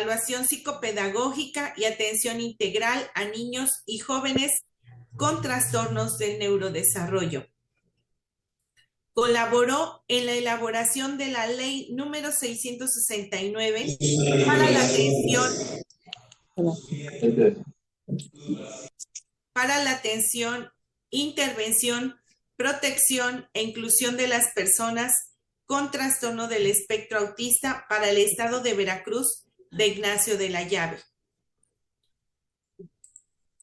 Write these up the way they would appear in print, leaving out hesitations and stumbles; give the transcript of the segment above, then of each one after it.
evaluación psicopedagógica y atención integral a niños y jóvenes con trastornos del neurodesarrollo. Colaboró en la elaboración de la ley número 669 para la atención, intervención, protección e inclusión de las personas con trastorno del espectro autista para el estado de Veracruz de Ignacio de la Llave.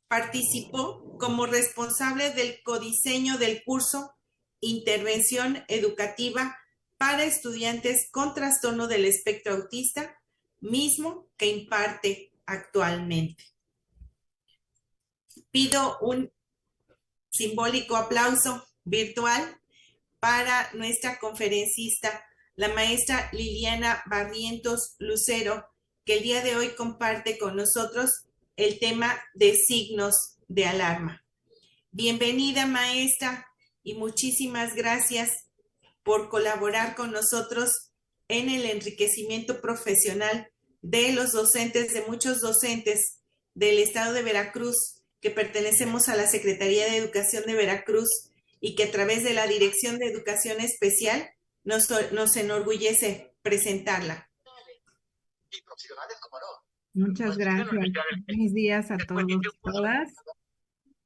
Participó como responsable del codiseño del curso Intervención Educativa para estudiantes con trastorno del espectro autista, mismo que imparte actualmente. Pido un simbólico aplauso virtual para nuestra conferencista, la maestra Liliana Barrientos Lucero, que el día de hoy comparte con nosotros el tema de signos de alarma. Bienvenida, maestra, y muchísimas gracias por colaborar con nosotros en el enriquecimiento profesional de los docentes, de muchos docentes del estado de Veracruz, que pertenecemos a la Secretaría de Educación de Veracruz y que a través de la Dirección de Educación Especial nos enorgullece presentarla. Muchas gracias. Buenos días a todos y todas.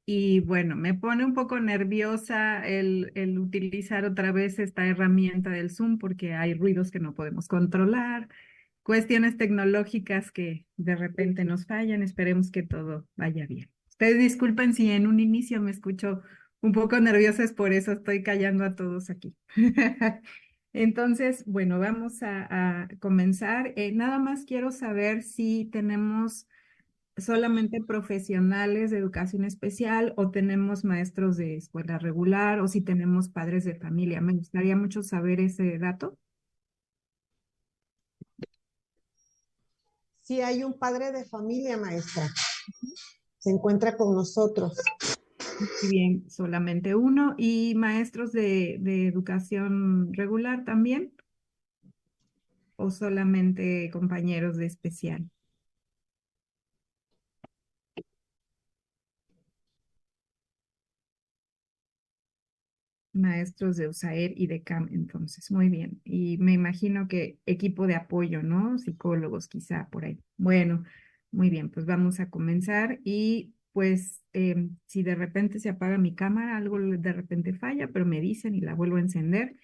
Y bueno, me pone un poco nerviosa el utilizar otra vez esta herramienta del Zoom porque hay ruidos que no podemos controlar, cuestiones tecnológicas que de repente nos fallan. Esperemos que todo vaya bien. Ustedes disculpen si en un inicio me escucho un poco nerviosa, es por eso estoy callando a todos aquí. Entonces, bueno, vamos a comenzar. Nada más quiero saber si tenemos solamente profesionales de educación especial o tenemos maestros de escuela regular o si tenemos padres de familia. Me gustaría mucho saber ese dato. Sí, hay un padre de familia, maestra. Se encuentra con nosotros. Muy bien, solamente uno. ¿Y maestros de educación regular también? ¿O solamente compañeros de especial? Maestros de USAER y de CAM, entonces, muy bien. Y me imagino que equipo de apoyo, ¿no? Psicólogos quizá por ahí. Bueno, muy bien, pues vamos a comenzar y pues si de repente se apaga mi cámara, algo de repente falla, pero me dicen y la vuelvo a encender.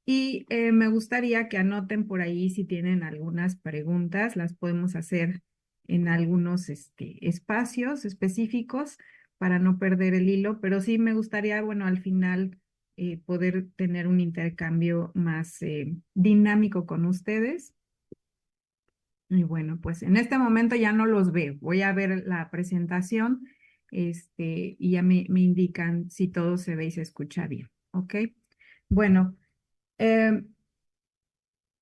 Y me gustaría que anoten por ahí si tienen algunas preguntas, las podemos hacer en algunos espacios específicos para no perder el hilo, pero sí me gustaría, bueno, al final poder tener un intercambio más dinámico con ustedes. Y bueno, pues en este momento ya no los veo. Voy a ver la presentación y ya me indican si todo se ve y se escucha bien. ¿Ok? Bueno. Eh,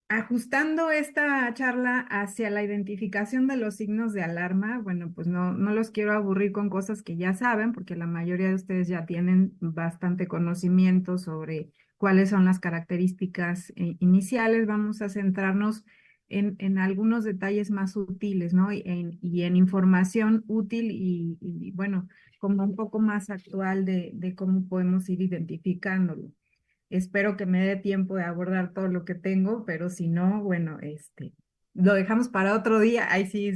Ajustando esta charla hacia la identificación de los signos de alarma, bueno, pues no los quiero aburrir con cosas que ya saben, porque la mayoría de ustedes ya tienen bastante conocimiento sobre cuáles son las características iniciales. Vamos a centrarnos en algunos detalles más sutiles, ¿no? Y en información útil y, bueno, como un poco más actual de cómo podemos ir identificándolo. Espero que me dé tiempo de abordar todo lo que tengo, pero si no, bueno, lo dejamos para otro día. Ahí sí,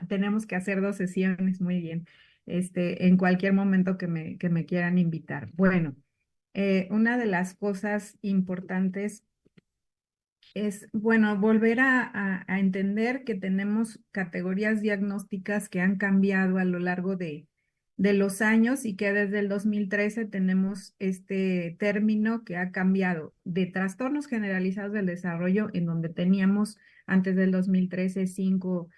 tenemos que hacer 2 sesiones, muy bien. En cualquier momento que me quieran invitar. Bueno, una de las cosas importantes es, bueno, volver a entender que tenemos categorías diagnósticas que han cambiado a lo largo de los años y que desde el 2013 tenemos este término que ha cambiado de trastornos generalizados del desarrollo, en donde teníamos antes del 2013 5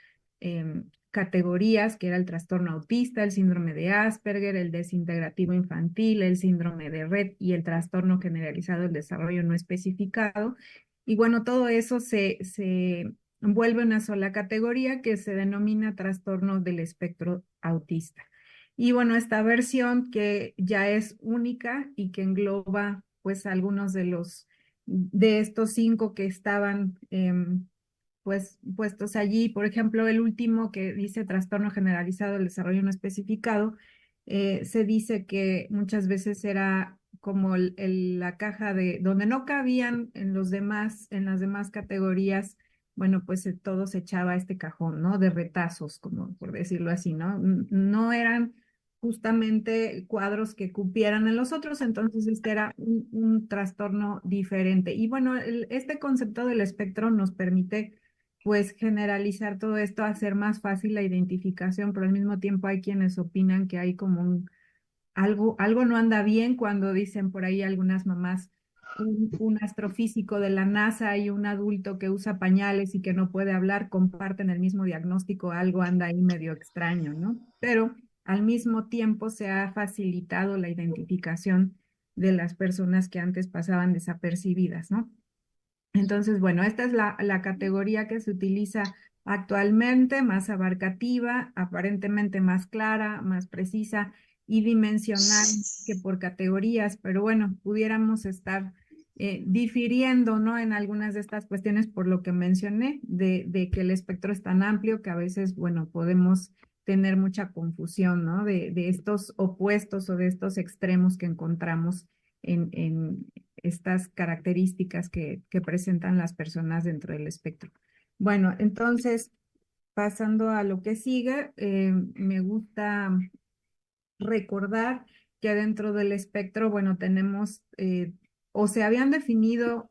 categorías, que era el trastorno autista, el síndrome de Asperger, el desintegrativo infantil, el síndrome de Rett y el trastorno generalizado del desarrollo no especificado. Y bueno, todo eso se vuelve una sola categoría que se denomina trastorno del espectro autista. Y bueno, esta versión que ya es única y que engloba pues algunos de estos 5 que estaban pues puestos allí. Por ejemplo, el último que dice trastorno generalizado del desarrollo no especificado, se dice que muchas veces era como la caja de donde no cabían en en las demás categorías, bueno, pues todo se echaba a este cajón, ¿no? De retazos, como por decirlo así, ¿no? No eran justamente cuadros que cupieran en los otros, entonces este era un trastorno diferente. Y bueno, este concepto del espectro nos permite pues generalizar todo esto, hacer más fácil la identificación, pero al mismo tiempo hay quienes opinan que hay como algo no anda bien cuando dicen por ahí algunas mamás, un astrofísico de la NASA y un adulto que usa pañales y que no puede hablar comparten el mismo diagnóstico, algo anda ahí medio extraño, ¿no? Pero al mismo tiempo se ha facilitado la identificación de las personas que antes pasaban desapercibidas, ¿no? Entonces, bueno, esta es la categoría que se utiliza actualmente, más abarcativa, aparentemente más clara, más precisa y dimensional que por categorías, pero bueno, pudiéramos estar difiriendo, ¿no? En algunas de estas cuestiones por lo que mencioné, de que el espectro es tan amplio que a veces, bueno, podemos tener mucha confusión, ¿no? De estos opuestos o de estos extremos que encontramos en estas características que presentan las personas dentro del espectro. Bueno, entonces, pasando a lo que sigue, me gusta recordar que dentro del espectro, bueno, tenemos o se habían definido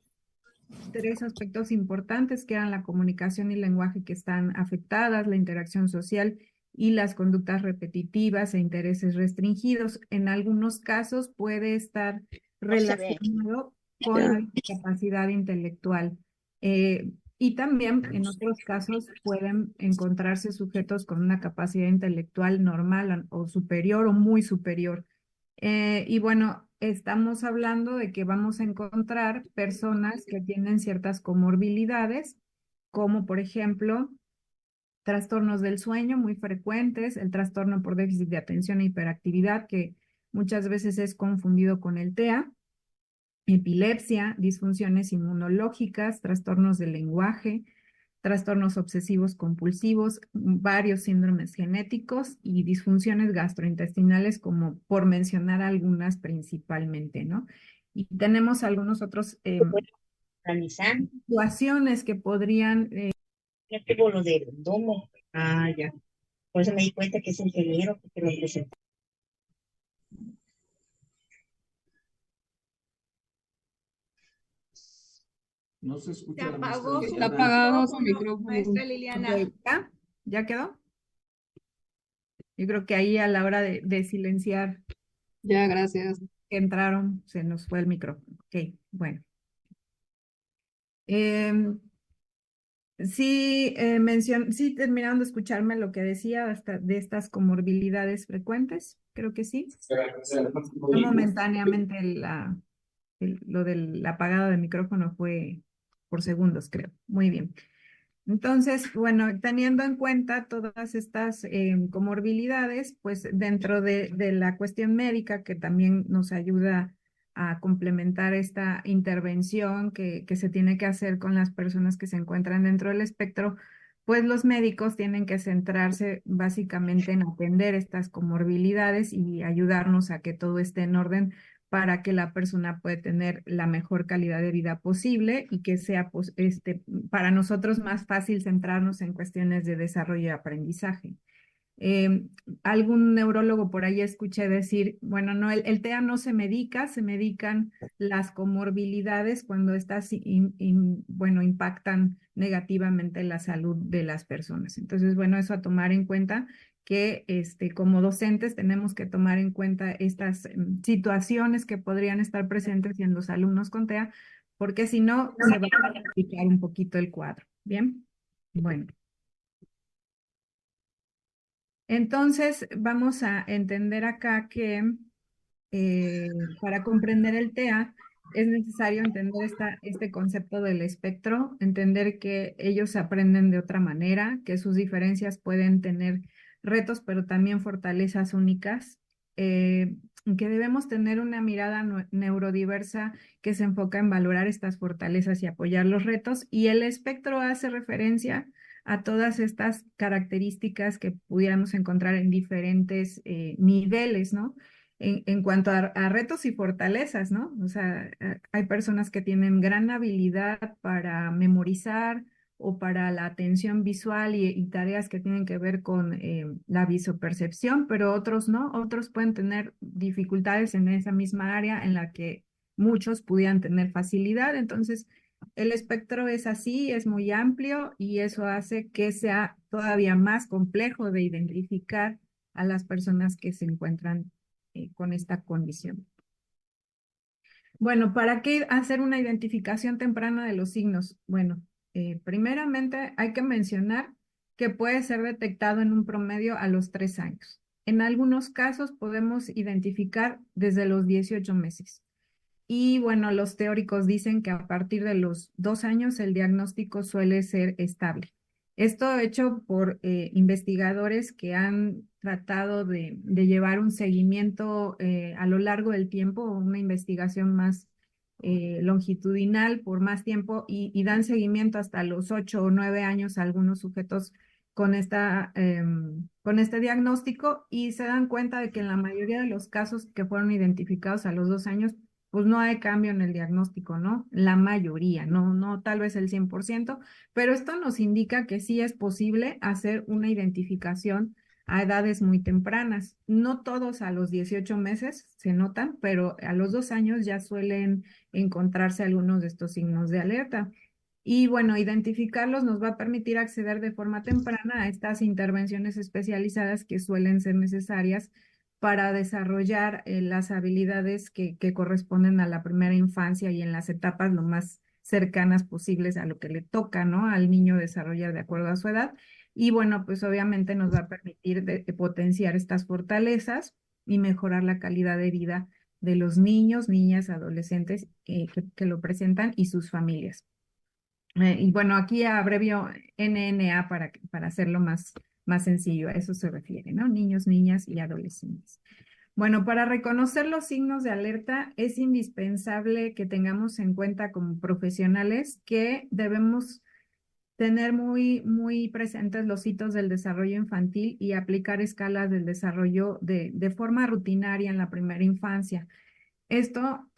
tres aspectos importantes que eran la comunicación y lenguaje que están afectadas, la interacción social y las conductas repetitivas e intereses restringidos. En algunos casos puede estar relacionado con la capacidad intelectual. Y también en otros casos pueden encontrarse sujetos con una capacidad intelectual normal o superior o muy superior. Y bueno, estamos hablando de que vamos a encontrar personas que tienen ciertas comorbilidades, como por ejemplo trastornos del sueño muy frecuentes, el trastorno por déficit de atención e hiperactividad, que muchas veces es confundido con el TEA, epilepsia, disfunciones inmunológicas, trastornos del lenguaje, trastornos obsesivos compulsivos, varios síndromes genéticos y disfunciones gastrointestinales, como por mencionar algunas principalmente, ¿no? Y tenemos algunos otros Organizar. situaciones que podrían... Ya tengo lo del domo. Ah, ya. Por eso me di cuenta que es ingeniero, porque lo presentó. No se escucha Se la maestra apagó su Liliana. Está apagado su micrófono. maestra Liliana. Ok, ¿ya? ¿Ya quedó? Yo creo que ahí a la hora de silenciar Ya, gracias. que entraron, se nos fue el micrófono. Ok, bueno. Sí, sí terminaron de escucharme lo que decía hasta de estas comorbilidades frecuentes, creo que sí. No, momentáneamente lo del apagado de micrófono fue por segundos, creo. Muy bien. Entonces, bueno, teniendo en cuenta todas estas comorbilidades, pues dentro de la cuestión médica que también nos ayuda a complementar esta intervención que se tiene que hacer con las personas que se encuentran dentro del espectro, pues los médicos tienen que centrarse básicamente en atender estas comorbilidades y ayudarnos a que todo esté en orden para que la persona pueda tener la mejor calidad de vida posible y que sea pues, para nosotros más fácil centrarnos en cuestiones de desarrollo y aprendizaje. Algún neurólogo por ahí escuché decir, bueno, no, el TEA no se medica, se medican las comorbilidades cuando estas, bueno, impactan negativamente la salud de las personas. Entonces, bueno, eso a tomar en cuenta que como docentes tenemos que tomar en cuenta estas situaciones que podrían estar presentes en los alumnos con TEA, porque si no, se va a complicar un poquito el cuadro. Bien, bueno. Entonces, vamos a entender acá que para comprender el TEA es necesario entender este concepto del espectro, entender que ellos aprenden de otra manera, que sus diferencias pueden tener retos, pero también fortalezas únicas. que debemos tener una mirada neurodiversa que se enfoca en valorar estas fortalezas y apoyar los retos, y el espectro hace referencia a todas estas características que pudiéramos encontrar en diferentes niveles, ¿no? En cuanto a retos y fortalezas, ¿no? O sea, hay personas que tienen gran habilidad para memorizar o para la atención visual y tareas que tienen que ver con la visopercepción, pero otros no, otros pueden tener dificultades en esa misma área en la que muchos pudieran tener facilidad. Entonces, el espectro es así, es muy amplio y eso hace que sea todavía más complejo de identificar a las personas que se encuentran con esta condición. Bueno, ¿para qué hacer una identificación temprana de los signos? Bueno, primeramente hay que mencionar que puede ser detectado en un promedio a los 3 años. En algunos casos podemos identificar desde los 18 meses. Y bueno, los teóricos dicen que a partir de los 2 años el diagnóstico suele ser estable. Esto hecho por investigadores que han tratado de llevar un seguimiento a lo largo del tiempo, una investigación más longitudinal por más tiempo y dan seguimiento hasta los 8 o 9 años a algunos sujetos con con este diagnóstico, y se dan cuenta de que en la mayoría de los casos que fueron identificados a los 2 años, pues no hay cambio en el diagnóstico, ¿no? La mayoría, no tal vez el 100%, pero esto nos indica que sí es posible hacer una identificación a edades muy tempranas. No todos a los 18 meses se notan, pero a los 2 años ya suelen encontrarse algunos de estos signos de alerta. Y bueno, identificarlos nos va a permitir acceder de forma temprana a estas intervenciones especializadas que suelen ser necesarias para desarrollar las habilidades que corresponden a la primera infancia y en las etapas lo más cercanas posibles a lo que le toca, ¿no? Al niño desarrollar de acuerdo a su edad. Y bueno, pues obviamente nos va a permitir de potenciar estas fortalezas y mejorar la calidad de vida de los niños, niñas, adolescentes que lo presentan y sus familias. Y bueno, aquí abrevio NNA para hacerlo más sencillo, a eso se refiere, ¿no? Niños, niñas y adolescentes. Bueno, para reconocer los signos de alerta es indispensable que tengamos en cuenta como profesionales que debemos tener muy presentes los hitos del desarrollo infantil y aplicar escalas del desarrollo de forma rutinaria en la primera infancia. Esto,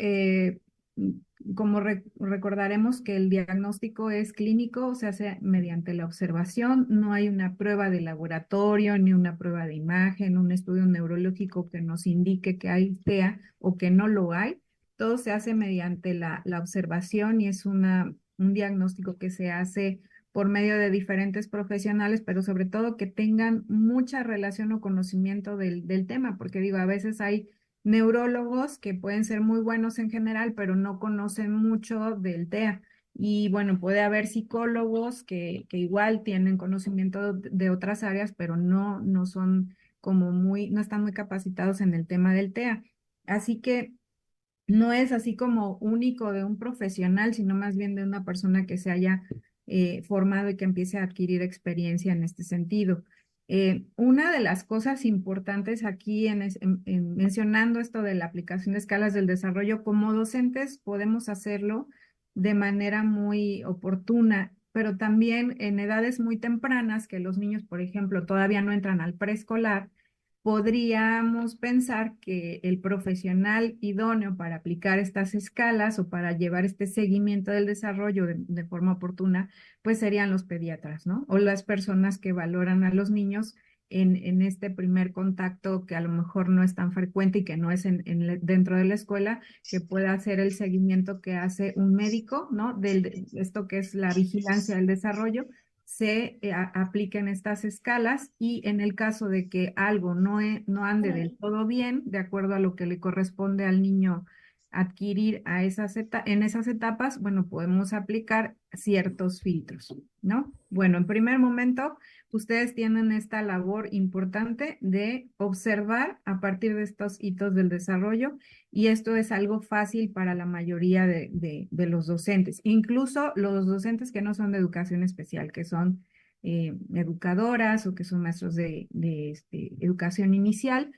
como recordaremos que el diagnóstico es clínico, se hace mediante la observación, no hay una prueba de laboratorio, ni una prueba de imagen, un estudio neurológico que nos indique que hay TEA o que no lo hay. Todo se hace mediante la observación y es un diagnóstico que se hace por medio de diferentes profesionales, pero sobre todo que tengan mucha relación o conocimiento del tema, porque digo, a veces hay neurólogos que pueden ser muy buenos en general, pero no conocen mucho del TEA. Y bueno, puede haber psicólogos que igual tienen conocimiento de otras áreas, pero no son como no están muy capacitados en el tema del TEA. Así que no es así como único de un profesional, sino más bien de una persona que se haya formado y que empiece a adquirir experiencia en este sentido. Una de las cosas importantes aquí en mencionando esto de la aplicación de escalas del desarrollo, como docentes podemos hacerlo de manera muy oportuna, pero también en edades muy tempranas, que los niños, por ejemplo, todavía no entran al preescolar, podríamos pensar que el profesional idóneo para aplicar estas escalas o para llevar este seguimiento del desarrollo de forma oportuna, pues serían los pediatras, ¿no? O las personas que valoran a los niños en este primer contacto que a lo mejor no es tan frecuente y que no es dentro de la escuela, que pueda hacer el seguimiento que hace un médico, ¿no? De esto que es la vigilancia del desarrollo, se apliquen estas escalas, y en el caso de que algo no ande del todo bien, de acuerdo a lo que le corresponde al niño adquirir en esas etapas, bueno, podemos aplicar ciertos filtros, ¿no? Bueno, en primer momento, ustedes tienen esta labor importante de observar a partir de estos hitos del desarrollo, y esto es algo fácil para la mayoría de los docentes, incluso los docentes que no son de educación especial, que son educadoras o que son maestros de educación inicial.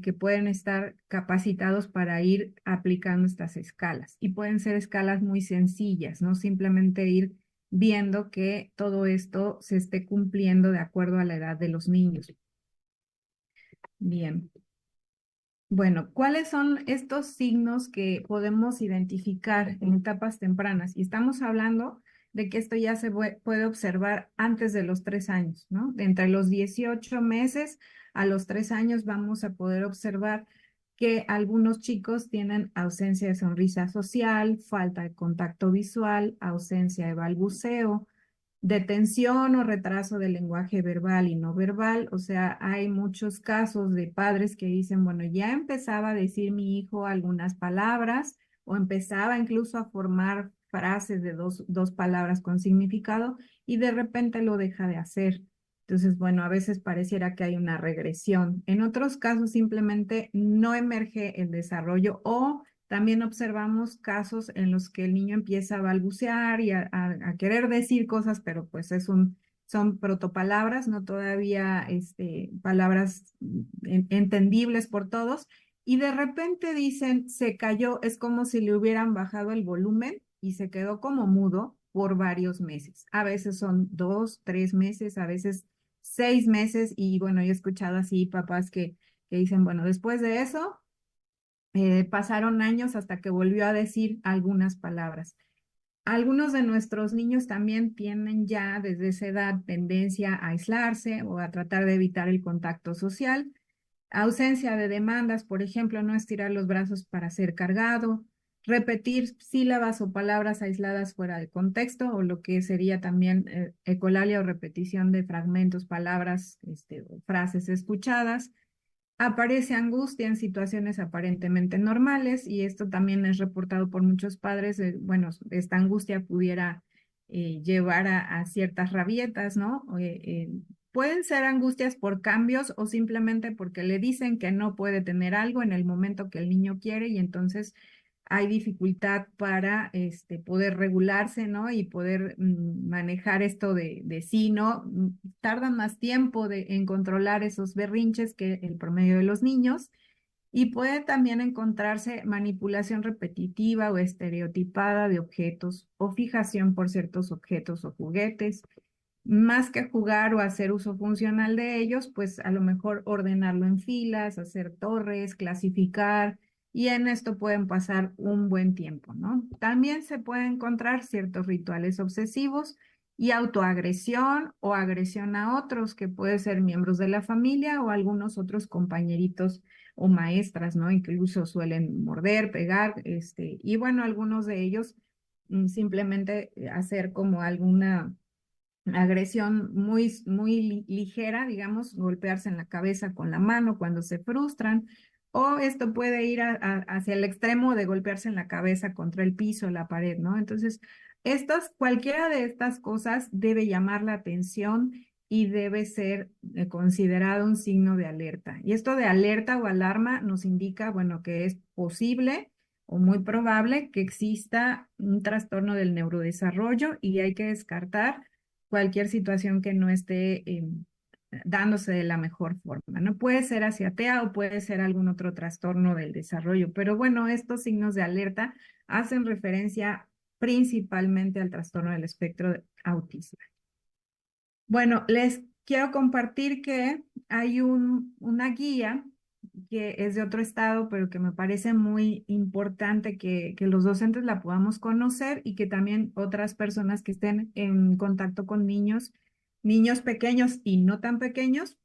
que pueden estar capacitados para ir aplicando estas escalas. Y pueden ser escalas muy sencillas, no simplemente ir viendo que todo esto se esté cumpliendo de acuerdo a la edad de los niños. Bien. Bueno, ¿cuáles son estos signos que podemos identificar en etapas tempranas? Y estamos hablando de que esto ya se puede observar antes de los 3 años, ¿no? De entre los 18 meses a los 3 años vamos a poder observar que algunos chicos tienen ausencia de sonrisa social, falta de contacto visual, ausencia de balbuceo, detención o retraso del lenguaje verbal y no verbal. O sea, hay muchos casos de padres que dicen, bueno, ya empezaba a decir mi hijo algunas palabras o empezaba incluso a formar frases de dos palabras con significado y de repente lo deja de hacer. Entonces, bueno, a veces pareciera que hay una regresión. En otros casos simplemente no emerge el desarrollo o también observamos casos en los que el niño empieza a balbucear y a querer decir cosas, pero pues son protopalabras, no todavía palabras entendibles por todos. Y de repente dicen, se cayó, es como si le hubieran bajado el volumen y se quedó como mudo por varios meses. A veces son 2, 3 meses, a veces 6 meses. Y bueno, yo he escuchado así papás que dicen, bueno, después de eso pasaron años hasta que volvió a decir algunas palabras. Algunos de nuestros niños también tienen ya desde esa edad tendencia a aislarse o a tratar de evitar el contacto social. Ausencia de demandas, por ejemplo, no estirar los brazos para ser cargado, repetir sílabas o palabras aisladas fuera de contexto, o lo que sería también ecolalia o repetición de fragmentos, palabras, o frases escuchadas. Aparece angustia en situaciones aparentemente normales y esto también es reportado por muchos padres. Bueno, esta angustia pudiera llevar a ciertas rabietas, ¿no? Pueden ser angustias por cambios o simplemente porque le dicen que no puede tener algo en el momento que el niño quiere y entonces hay dificultad para poder regularse, ¿no? Y poder manejar esto de sí, ¿no? Tardan más tiempo en controlar esos berrinches que el promedio de los niños. Y puede también encontrarse manipulación repetitiva o estereotipada de objetos o fijación por ciertos objetos o juguetes. Más que jugar o hacer uso funcional de ellos, pues a lo mejor ordenarlo en filas, hacer torres, clasificar, y en esto pueden pasar un buen tiempo, ¿no? También se pueden encontrar ciertos rituales obsesivos y autoagresión o agresión a otros, que puede ser miembros de la familia o algunos otros compañeritos o maestras, ¿no? Incluso suelen morder, pegar, y bueno, algunos de ellos simplemente hacer como alguna agresión muy ligera, digamos, golpearse en la cabeza con la mano cuando se frustran, o esto puede ir hacia el extremo de golpearse en la cabeza contra el piso, la pared, ¿no? Entonces, cualquiera de estas cosas debe llamar la atención y debe ser considerado un signo de alerta. Y esto de alerta o alarma nos indica, bueno, que es posible o muy probable que exista un trastorno del neurodesarrollo y hay que descartar cualquier situación que no esté dándose de la mejor forma, ¿no? Puede ser hacia TEA o puede ser algún otro trastorno del desarrollo, pero bueno, estos signos de alerta hacen referencia principalmente al trastorno del espectro de autismo. Bueno, les quiero compartir que hay una guía que es de otro estado, pero que me parece muy importante que los docentes la podamos conocer y que también otras personas que estén en contacto con niños pequeños y no tan pequeños,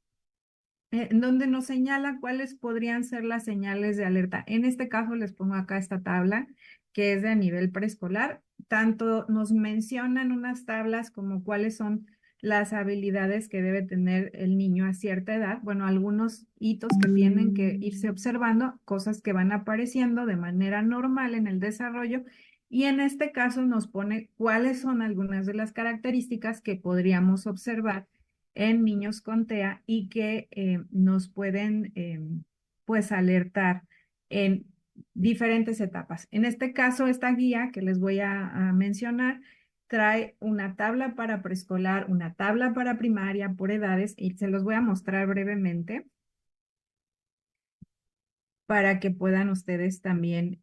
en donde nos señala cuáles podrían ser las señales de alerta. En este caso les pongo acá esta tabla que es de a nivel preescolar. Tanto nos mencionan unas tablas como cuáles son las habilidades que debe tener el niño a cierta edad. Bueno, algunos hitos que tienen que irse observando, cosas que van apareciendo de manera normal en el desarrollo. Y en este caso nos pone cuáles son algunas de las características que podríamos observar en niños con TEA y que nos pueden pues alertar en diferentes etapas. En este caso, esta guía que les voy a mencionar trae una tabla para preescolar, una tabla para primaria por edades y se los voy a mostrar brevemente. para que puedan ustedes también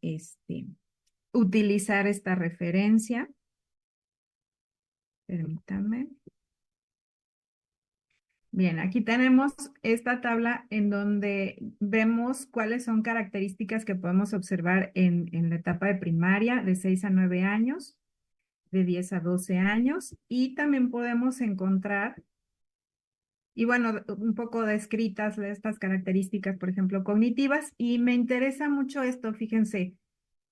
utilizar esta referencia. Permítanme. Bien, aquí tenemos esta tabla en donde vemos cuáles son características que podemos observar en la etapa de primaria de 6 a 9 años, de 10 a 12 años, y también podemos encontrar, y bueno, un poco descritas estas características, por ejemplo, cognitivas, y me interesa mucho esto, fíjense,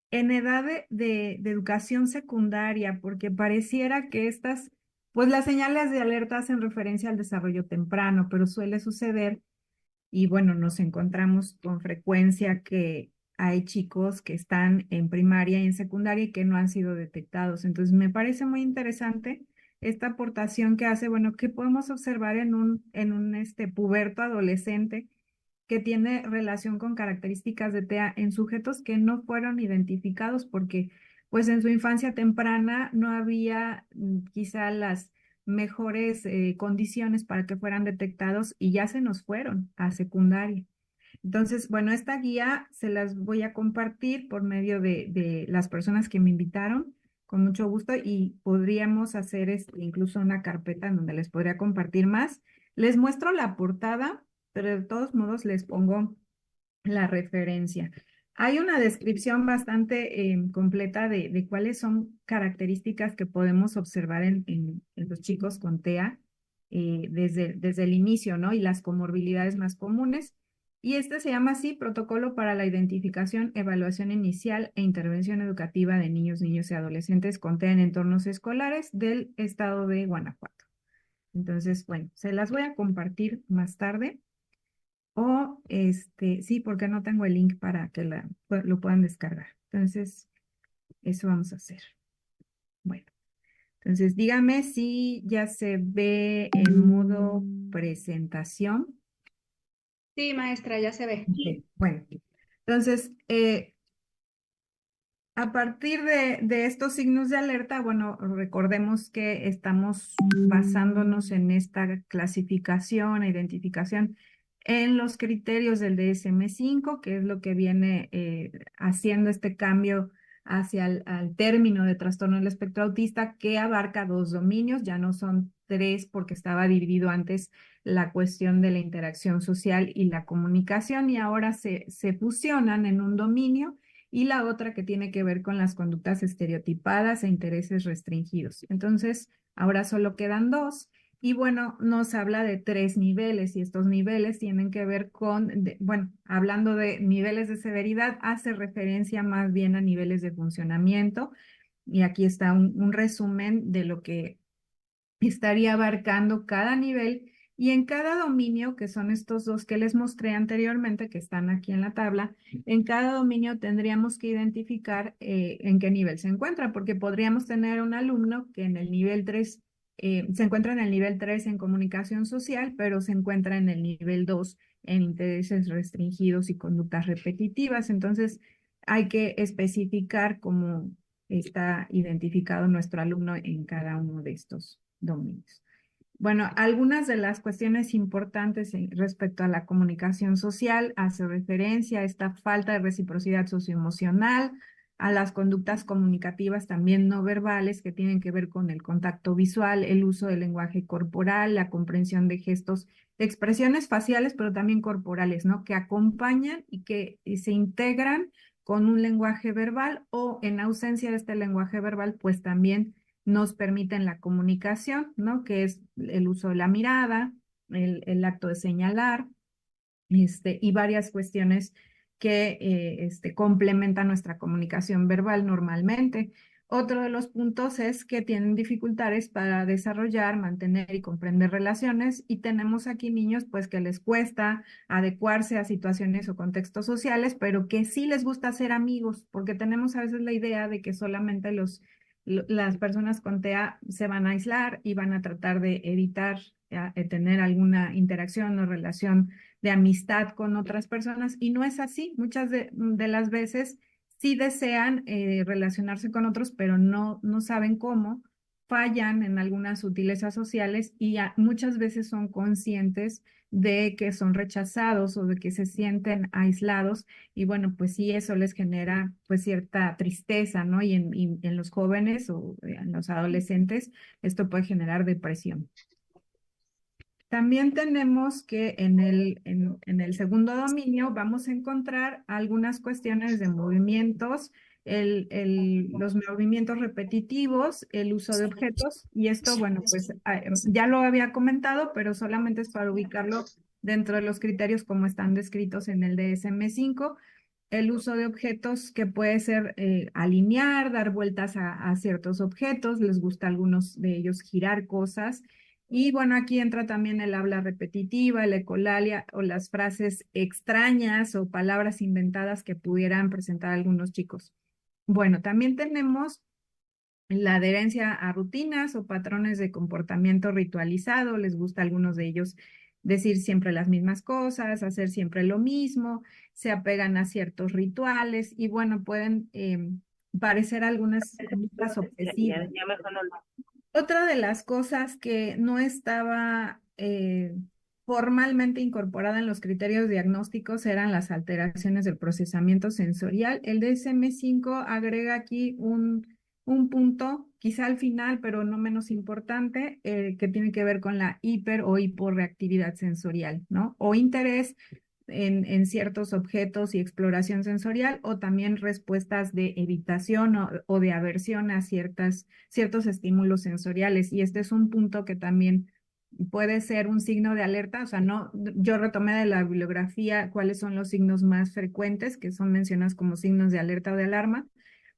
en edad de educación secundaria, porque pareciera que estas, pues las señales de alerta hacen referencia al desarrollo temprano, pero suele suceder, y bueno, nos encontramos con frecuencia que hay chicos que están en primaria y en secundaria y que no han sido detectados. Entonces, me parece muy interesante esta aportación que hace, bueno, que podemos observar en un puberto adolescente que tiene relación con características de TEA en sujetos que no fueron identificados porque pues en su infancia temprana no había quizá las mejores condiciones para que fueran detectados y ya se nos fueron a secundaria. Entonces, bueno, esta guía se las voy a compartir por medio de las personas que me invitaron, con mucho gusto, y podríamos hacer incluso una carpeta en donde les podría compartir más. Les muestro la portada, pero de todos modos les pongo la referencia. Hay una descripción bastante completa de cuáles son características que podemos observar en los chicos con TEA desde el inicio, ¿no? Y las comorbilidades más comunes. Y este se llama así, Protocolo para la Identificación, Evaluación Inicial e Intervención Educativa de Niños, Niños y Adolescentes con TEA en Entornos Escolares del Estado de Guanajuato. Entonces, bueno, se las voy a compartir más tarde. O sí, porque no tengo el link para que lo puedan descargar. Entonces, eso vamos a hacer. Bueno, entonces dígame si ya se ve en modo presentación. Sí, maestra, ya se ve. Ok, bueno, entonces, a partir de estos signos de alerta, bueno, recordemos que estamos basándonos en esta clasificación e identificación en los criterios del DSM-5, que es lo que viene haciendo este cambio hacia al término de trastorno del espectro autista, que abarca 2 dominios, ya no son 3 porque estaba dividido antes la cuestión de la interacción social y la comunicación, y ahora se fusionan en un dominio, y la otra que tiene que ver con las conductas estereotipadas e intereses restringidos. Entonces, ahora solo quedan 2. Y bueno, nos habla de 3 niveles y estos niveles tienen que ver con, bueno, hablando de niveles de severidad, hace referencia más bien a niveles de funcionamiento. Y aquí está un resumen de lo que estaría abarcando cada nivel. Y en cada dominio, que son estos 2 que les mostré anteriormente, que están aquí en la tabla, en cada dominio tendríamos que identificar en qué nivel se encuentra, porque podríamos tener un alumno que en el nivel 3 se encuentra en el nivel 3 en comunicación social, pero se encuentra en el nivel 2 en intereses restringidos y conductas repetitivas. Entonces, hay que especificar cómo está identificado nuestro alumno en cada uno de estos dominios. Bueno, algunas de las cuestiones importantes respecto a la comunicación social hace referencia a esta falta de reciprocidad socioemocional, a las conductas comunicativas también no verbales que tienen que ver con el contacto visual, el uso del lenguaje corporal, la comprensión de gestos, de expresiones faciales, pero también corporales, ¿no? Que acompañan y que se integran con un lenguaje verbal, o en ausencia de este lenguaje verbal, pues también nos permiten la comunicación, ¿no? Que es el uso de la mirada, el acto de señalar, y varias cuestiones que complementan nuestra comunicación verbal normalmente. Otro de los puntos es que tienen dificultades para desarrollar, mantener y comprender relaciones, y tenemos aquí niños pues que les cuesta adecuarse a situaciones o contextos sociales, pero que sí les gusta ser amigos, porque tenemos a veces la idea de que solamente las personas con TEA se van a aislar y van a tratar de evitar tener alguna interacción o relación de amistad con otras personas, y no es así. Muchas de las veces sí desean relacionarse con otros, pero no saben cómo, fallan en algunas sutilezas sociales y muchas veces son conscientes de que son rechazados o de que se sienten aislados y bueno, pues sí, eso les genera pues cierta tristeza, ¿no? Y en los jóvenes o en los adolescentes esto puede generar depresión. También tenemos que en el segundo dominio vamos a encontrar algunas cuestiones de movimientos, los movimientos repetitivos, el uso de objetos, y esto, bueno, pues ya lo había comentado, pero solamente es para ubicarlo dentro de los criterios como están descritos en el DSM-5, el uso de objetos que puede ser alinear, dar vueltas a ciertos objetos, les gusta a algunos de ellos girar cosas. Y bueno, aquí entra también el habla repetitiva, la ecolalia o las frases extrañas o palabras inventadas que pudieran presentar algunos chicos. Bueno, también tenemos la adherencia a rutinas o patrones de comportamiento ritualizado. Les gusta a algunos de ellos decir siempre las mismas cosas, hacer siempre lo mismo, se apegan a ciertos rituales y bueno, pueden parecer algunas conductas obsesivas. Otra de las cosas que no estaba formalmente incorporada en los criterios diagnósticos eran las alteraciones del procesamiento sensorial. El DSM-5 agrega aquí un punto, quizá al final, pero no menos importante, que tiene que ver con la hiper o hiporreactividad sensorial, ¿no? O interés en ciertos objetos y exploración sensorial o también respuestas de evitación o de aversión a ciertos estímulos sensoriales. Y este es un punto que también puede ser un signo de alerta. O sea, no, yo retomé de la bibliografía cuáles son los signos más frecuentes que son mencionados como signos de alerta o de alarma,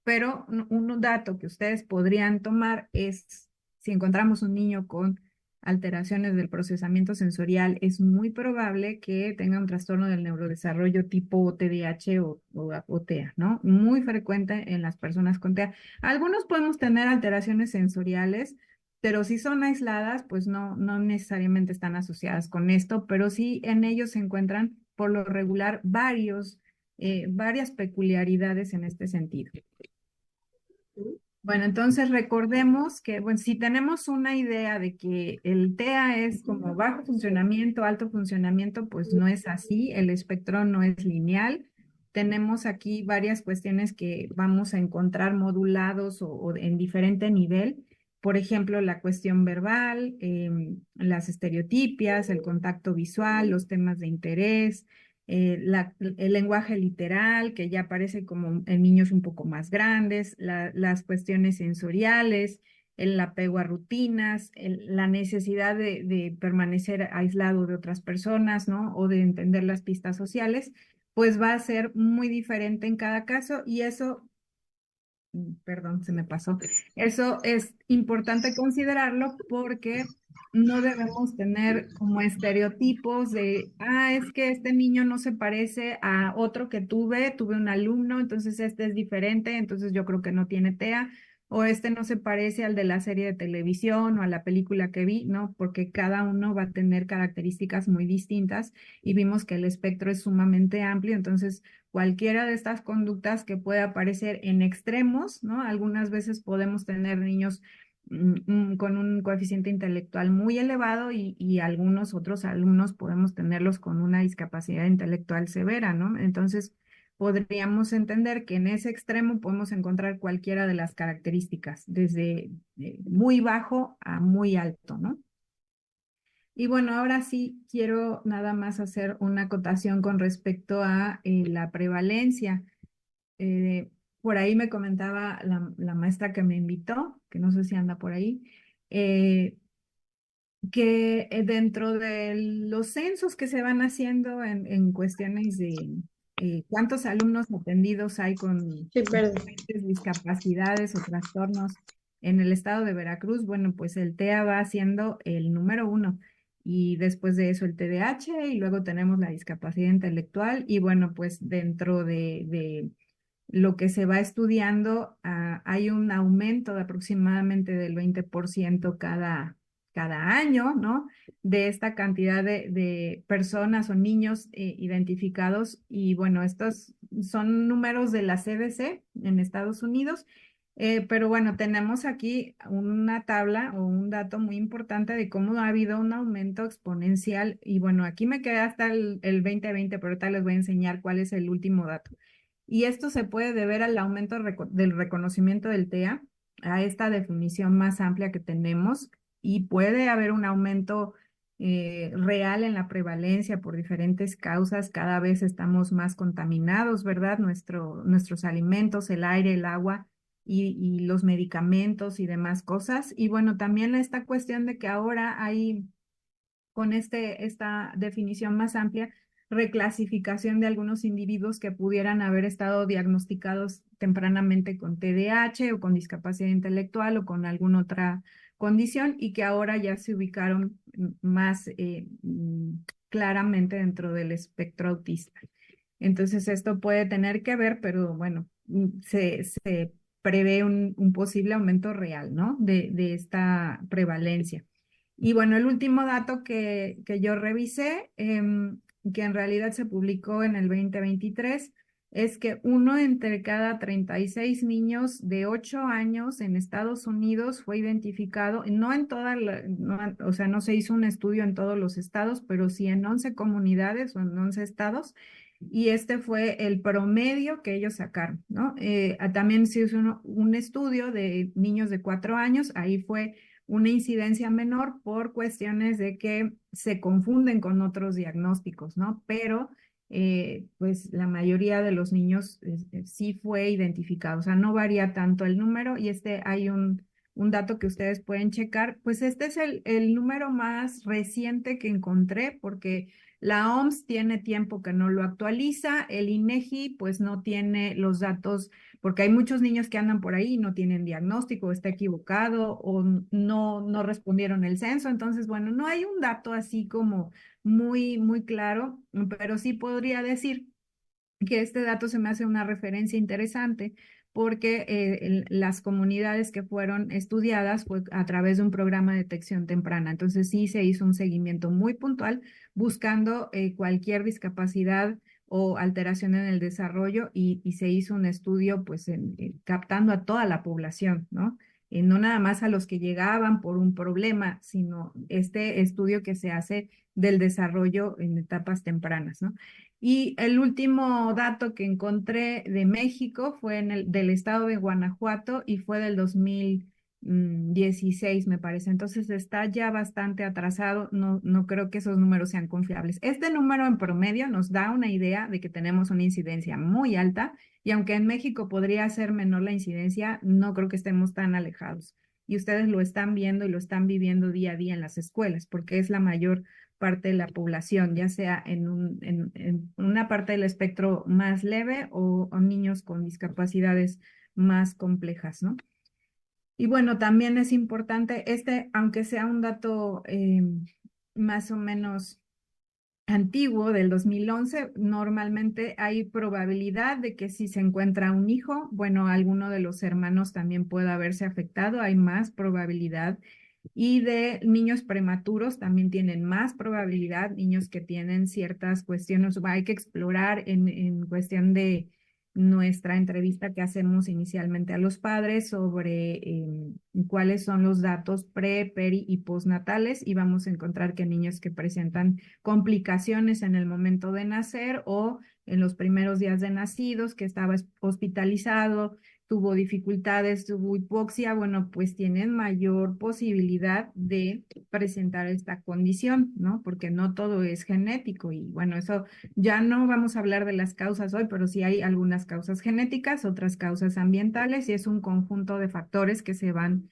pero un dato que ustedes podrían tomar es si encontramos un niño con alteraciones del procesamiento sensorial, es muy probable que tenga un trastorno del neurodesarrollo tipo TDAH o TEA, ¿no? Muy frecuente en las personas con TEA. Algunos podemos tener alteraciones sensoriales, pero si son aisladas, pues no necesariamente están asociadas con esto, pero sí en ellos se encuentran por lo regular varias peculiaridades en este sentido. Bueno, entonces recordemos que, bueno, si tenemos una idea de que el TEA es como bajo funcionamiento, alto funcionamiento, pues no es así, el espectro no es lineal. Tenemos aquí varias cuestiones que vamos a encontrar modulados o en diferente nivel. Por ejemplo, la cuestión verbal, las estereotipias, el contacto visual, los temas de interés, el lenguaje literal, que ya aparece como en niños un poco más grandes, las cuestiones sensoriales, el apego a rutinas, la necesidad de permanecer aislado de otras personas, ¿no? O de entender las pistas sociales, pues va a ser muy diferente en cada caso y eso, perdón, se me pasó, eso es importante considerarlo porque no debemos tener como estereotipos de, es que este niño no se parece a otro que tuve un alumno, entonces este es diferente, entonces yo creo que no tiene TEA, o este no se parece al de la serie de televisión o a la película que vi, ¿no? Porque cada uno va a tener características muy distintas y vimos que el espectro es sumamente amplio, entonces cualquiera de estas conductas que pueda aparecer en extremos, ¿no? Algunas veces podemos tener niños con un coeficiente intelectual muy elevado y algunos otros alumnos podemos tenerlos con una discapacidad intelectual severa, ¿no? Entonces, podríamos entender que en ese extremo podemos encontrar cualquiera de las características, desde muy bajo a muy alto, ¿no? Y bueno, ahora sí quiero nada más hacer una acotación con respecto a la prevalencia. Por ahí me comentaba la maestra que me invitó, que no sé si anda por ahí, que dentro de los censos que se van haciendo en cuestiones de cuántos alumnos atendidos hay con diferentes discapacidades o trastornos en el estado de Veracruz, bueno, pues el TEA va siendo el número 1 y después de eso el TDAH y luego tenemos la discapacidad intelectual y bueno, pues dentro de lo que se va estudiando, hay un aumento de aproximadamente del 20% cada año, ¿no? De esta cantidad de personas o niños identificados. Y bueno, estos son números de la CDC en Estados Unidos. Pero bueno, tenemos aquí una tabla o un dato muy importante de cómo ha habido un aumento exponencial. Y bueno, aquí me quedé hasta el 2020, pero ahorita les voy a enseñar cuál es el último dato. Y esto se puede deber al aumento del reconocimiento del TEA, a esta definición más amplia que tenemos, y puede haber un aumento real en la prevalencia por diferentes causas. Cada vez estamos más contaminados, ¿verdad? Nuestros alimentos, el aire, el agua y los medicamentos y demás cosas. Y bueno, también esta cuestión de que ahora hay, con esta definición más amplia, reclasificación de algunos individuos que pudieran haber estado diagnosticados tempranamente con TDAH o con discapacidad intelectual o con alguna otra condición y que ahora ya se ubicaron más claramente dentro del espectro autista. Entonces, esto puede tener que ver, pero bueno, se prevé un posible aumento real, ¿no? De esta prevalencia. Y bueno, el último dato que yo revisé, que en realidad se publicó en el 2023, es que 1 entre cada 36 niños de 8 años en Estados Unidos fue identificado, no en o sea, no se hizo un estudio en todos los estados, pero sí en 11 comunidades o en 11 estados, y este fue el promedio que ellos sacaron, ¿no? También se hizo un estudio de niños de 4 años, ahí fue una incidencia menor por cuestiones de que se confunden con otros diagnósticos, ¿no? Pero pues la mayoría de los niños sí fue identificado, o sea, no varía tanto el número y hay un dato que ustedes pueden checar, pues este es el número más reciente que encontré porque la OMS tiene tiempo que no lo actualiza, el INEGI pues no tiene los datos porque hay muchos niños que andan por ahí y no tienen diagnóstico, está equivocado o no respondieron el censo. Entonces, bueno, no hay un dato así como muy claro, pero sí podría decir que este dato se me hace una referencia interesante porque las comunidades que fueron estudiadas fue a través de un programa de detección temprana. Entonces sí se hizo un seguimiento muy puntual buscando cualquier discapacidad o alteración en el desarrollo y se hizo un estudio pues captando a toda la población, ¿no? No nada más a los que llegaban por un problema, sino este estudio que se hace del desarrollo en etapas tempranas, ¿no? Y el último dato que encontré de México fue del estado de Guanajuato y fue del 2016, me parece. Entonces está ya bastante atrasado. No creo que esos números sean confiables. Este número en promedio nos da una idea de que tenemos una incidencia muy alta y aunque en México podría ser menor la incidencia, no creo que estemos tan alejados. Y ustedes lo están viendo y lo están viviendo día a día en las escuelas porque es la mayor parte de la población, ya sea en una parte del espectro más leve o niños con discapacidades más complejas, ¿no? Y bueno, también es importante, aunque sea un dato más o menos antiguo del 2011, normalmente hay probabilidad de que si se encuentra un hijo, bueno, alguno de los hermanos también pueda haberse afectado, hay más probabilidad. Y de niños prematuros también tienen más probabilidad, niños que tienen ciertas cuestiones, hay que explorar en cuestión de nuestra entrevista que hacemos inicialmente a los padres sobre cuáles son los datos pre, peri y postnatales y vamos a encontrar que niños que presentan complicaciones en el momento de nacer o en los primeros días de nacidos, que estaba hospitalizado, tuvo dificultades, tuvo hipoxia, bueno, pues tienen mayor posibilidad de presentar esta condición, ¿no? Porque no todo es genético y bueno, eso ya no vamos a hablar de las causas hoy, pero sí hay algunas causas genéticas, otras causas ambientales y es un conjunto de factores que se van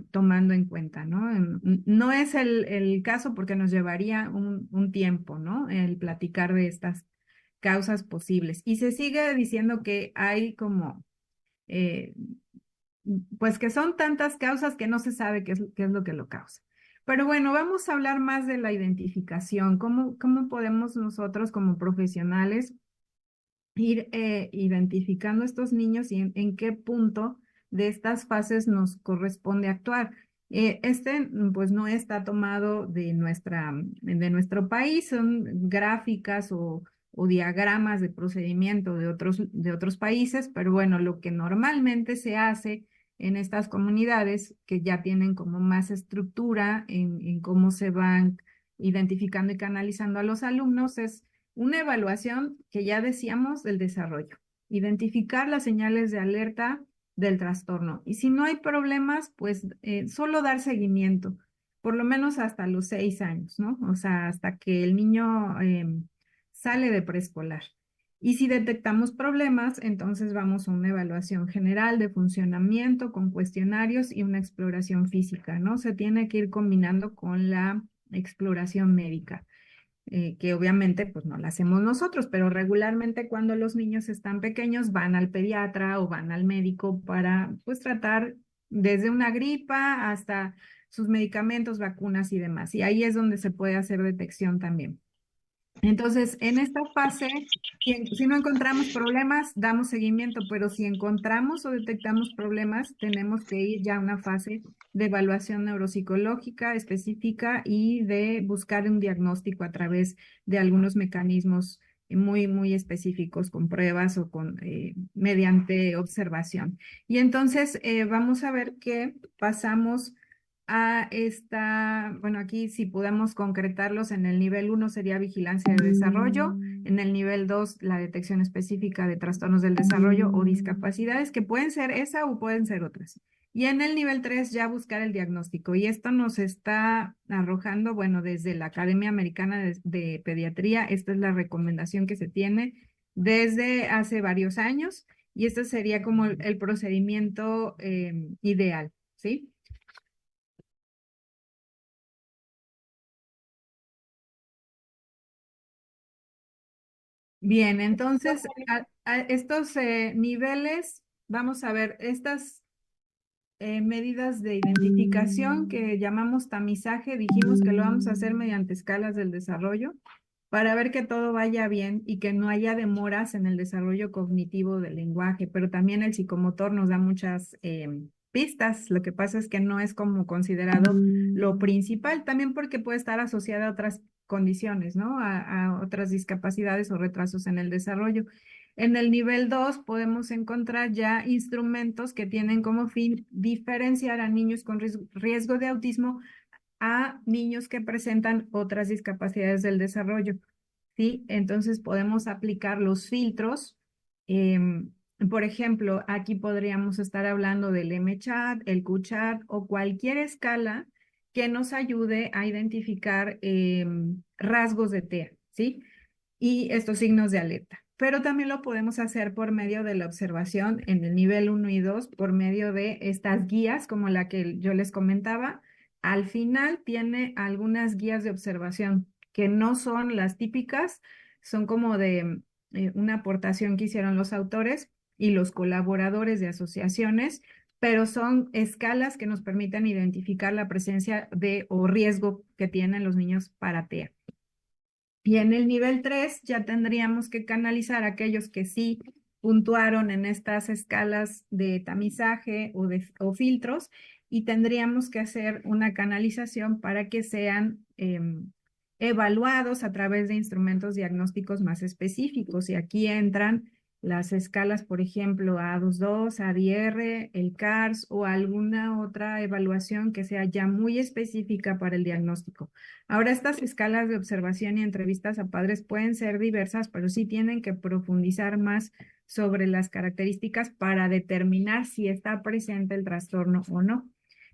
tomando en cuenta, ¿no? No es el caso porque nos llevaría un tiempo, ¿no? El platicar de estas causas posibles. Y se sigue diciendo que hay como eh, pues que son tantas causas que no se sabe qué es lo que lo causa. Pero bueno, vamos a hablar más de la identificación. ¿Cómo podemos nosotros como profesionales ir identificando a estos niños y en qué punto de estas fases nos corresponde actuar? Pues no está tomado de nuestro país, son gráficas o o diagramas de procedimiento de otros países, pero bueno, lo que normalmente se hace en estas comunidades que ya tienen como más estructura en cómo se van identificando y canalizando a los alumnos es una evaluación que ya decíamos del desarrollo, identificar las señales de alerta del trastorno. Y si no hay problemas, pues solo dar seguimiento, por lo menos hasta los 6 años, ¿no? O sea, hasta que el niño sale de preescolar. Y si detectamos problemas, entonces vamos a una evaluación general de funcionamiento con cuestionarios y una exploración física, ¿no? Se tiene que ir combinando con la exploración médica, que obviamente pues no la hacemos nosotros, pero regularmente cuando los niños están pequeños van al pediatra o van al médico para pues tratar desde una gripa hasta sus medicamentos, vacunas y demás. Y ahí es donde se puede hacer detección también. Entonces, en esta fase, si no encontramos problemas, damos seguimiento, pero si encontramos o detectamos problemas, tenemos que ir ya a una fase de evaluación neuropsicológica específica y de buscar un diagnóstico a través de algunos mecanismos muy específicos, con pruebas o mediante observación. Y entonces vamos a ver que pasamos a bueno, aquí si podemos concretarlos, en el nivel 1 sería vigilancia de desarrollo, en el nivel 2 la detección específica de trastornos del desarrollo o discapacidades, que pueden ser esa o pueden ser otras. Y en el nivel 3 ya buscar el diagnóstico. Y esto nos está arrojando, bueno, desde la Academia Americana de Pediatría, esta es la recomendación que se tiene desde hace varios años, y este sería como el procedimiento ideal, ¿sí? Bien, entonces a estos niveles, vamos a ver estas medidas de identificación que llamamos tamizaje, dijimos que lo vamos a hacer mediante escalas del desarrollo para ver que todo vaya bien y que no haya demoras en el desarrollo cognitivo del lenguaje, pero también el psicomotor nos da muchas pistas. Lo que pasa es que no es como considerado lo principal, también porque puede estar asociada a otras condiciones, ¿no? A otras discapacidades o retrasos en el desarrollo. En el nivel 2 podemos encontrar ya instrumentos que tienen como fin diferenciar a niños con riesgo de autismo a niños que presentan otras discapacidades del desarrollo, ¿sí? Entonces podemos aplicar los filtros. Por ejemplo, aquí podríamos estar hablando del M-Chat, el Q-Chat o cualquier escala que nos ayude a identificar rasgos de TEA, ¿sí? Y estos signos de alerta. Pero también lo podemos hacer por medio de la observación en el nivel 1 y 2, por medio de estas guías como la que yo les comentaba. Al final tiene algunas guías de observación que no son las típicas, son como de una aportación que hicieron los autores y los colaboradores de asociaciones, pero son escalas que nos permiten identificar la presencia de o riesgo que tienen los niños para TEA. Y en el nivel 3 ya tendríamos que canalizar a aquellos que sí puntuaron en estas escalas de tamizaje o filtros, y tendríamos que hacer una canalización para que sean evaluados a través de instrumentos diagnósticos más específicos. Y aquí entran las escalas, por ejemplo, A22, ADR, el CARS o alguna otra evaluación que sea ya muy específica para el diagnóstico. Ahora, estas escalas de observación y entrevistas a padres pueden ser diversas, pero sí tienen que profundizar más sobre las características para determinar si está presente el trastorno o no.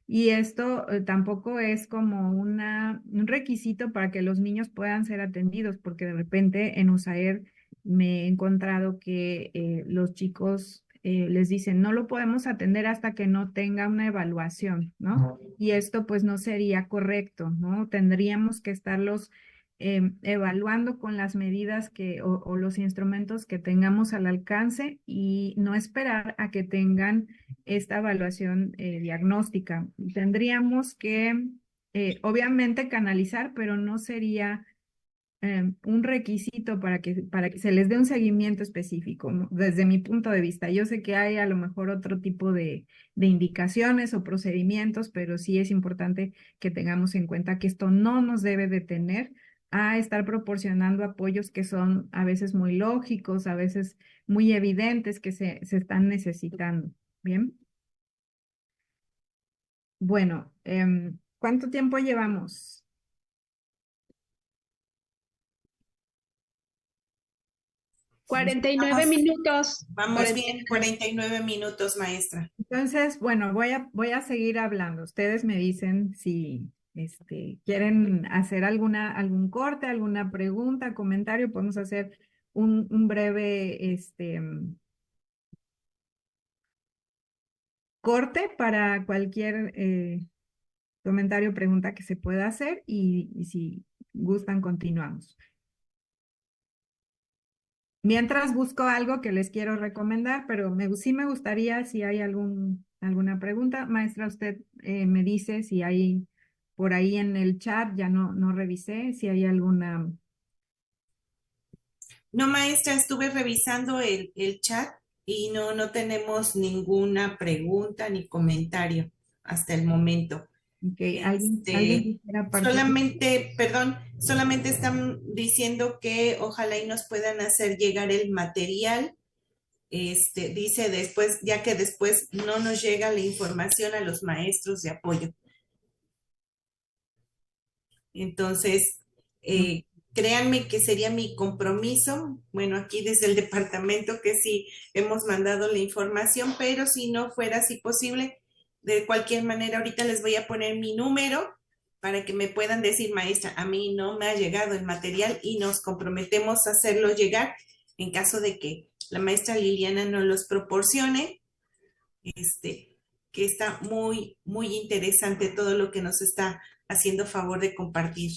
Y esto tampoco es como un requisito para que los niños puedan ser atendidos, porque de repente en USAER me he encontrado que los chicos les dicen, no lo podemos atender hasta que no tenga una evaluación, ¿no? Y esto pues no sería correcto, ¿no? Tendríamos que estarlos evaluando con las medidas o los instrumentos que tengamos al alcance y no esperar a que tengan esta evaluación diagnóstica. Tendríamos que, obviamente, canalizar, pero no sería un requisito para que se les dé un seguimiento específico, ¿no? Desde mi punto de vista. Yo sé que hay a lo mejor otro tipo de indicaciones o procedimientos, pero sí es importante que tengamos en cuenta que esto no nos debe detener a estar proporcionando apoyos que son a veces muy lógicos, a veces muy evidentes que se están necesitando. Bien. Bueno, ¿cuánto tiempo llevamos? Sí. 49 minutos. Vamos bien, 49 minutos, maestra. Entonces, bueno, voy a seguir hablando. Ustedes me dicen si quieren hacer algún corte, alguna pregunta, comentario. Podemos hacer un breve corte para cualquier comentario o pregunta que se pueda hacer y si gustan, continuamos. Mientras busco algo que les quiero recomendar, pero sí me gustaría si hay alguna pregunta. Maestra, usted me dice si hay por ahí en el chat, ya no revisé, si hay alguna. No, maestra, estuve revisando el chat y no tenemos ninguna pregunta ni comentario hasta el momento. Okay, ¿alguien quisiera participar? Solamente están diciendo que ojalá y nos puedan hacer llegar el material. Dice después, ya que después no nos llega la información a los maestros de apoyo. Entonces, créanme que sería mi compromiso, bueno, aquí desde el departamento que sí hemos mandado la información, pero si no fuera así posible, de cualquier manera, ahorita les voy a poner mi número para que me puedan decir, maestra, a mí no me ha llegado el material y nos comprometemos a hacerlo llegar en caso de que la maestra Liliana nos los proporcione, que está muy, muy interesante todo lo que nos está haciendo favor de compartir.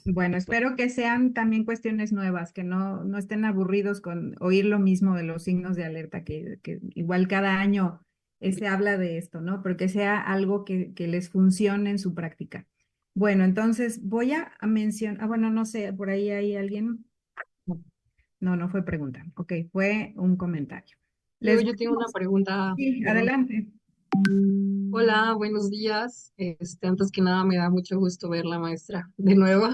Bueno, espero que sean también cuestiones nuevas, que no estén aburridos con oír lo mismo de los signos de alerta, que igual cada año se habla de esto, ¿no? Pero que sea algo que les funcione en su práctica. Bueno, entonces voy a mencionar, bueno, no sé, por ahí hay alguien. No fue pregunta. Ok, fue un comentario. Yo tengo una pregunta. Sí, Perdón. adelante. Hola, buenos días. Antes que nada me da mucho gusto ver la maestra de nuevo.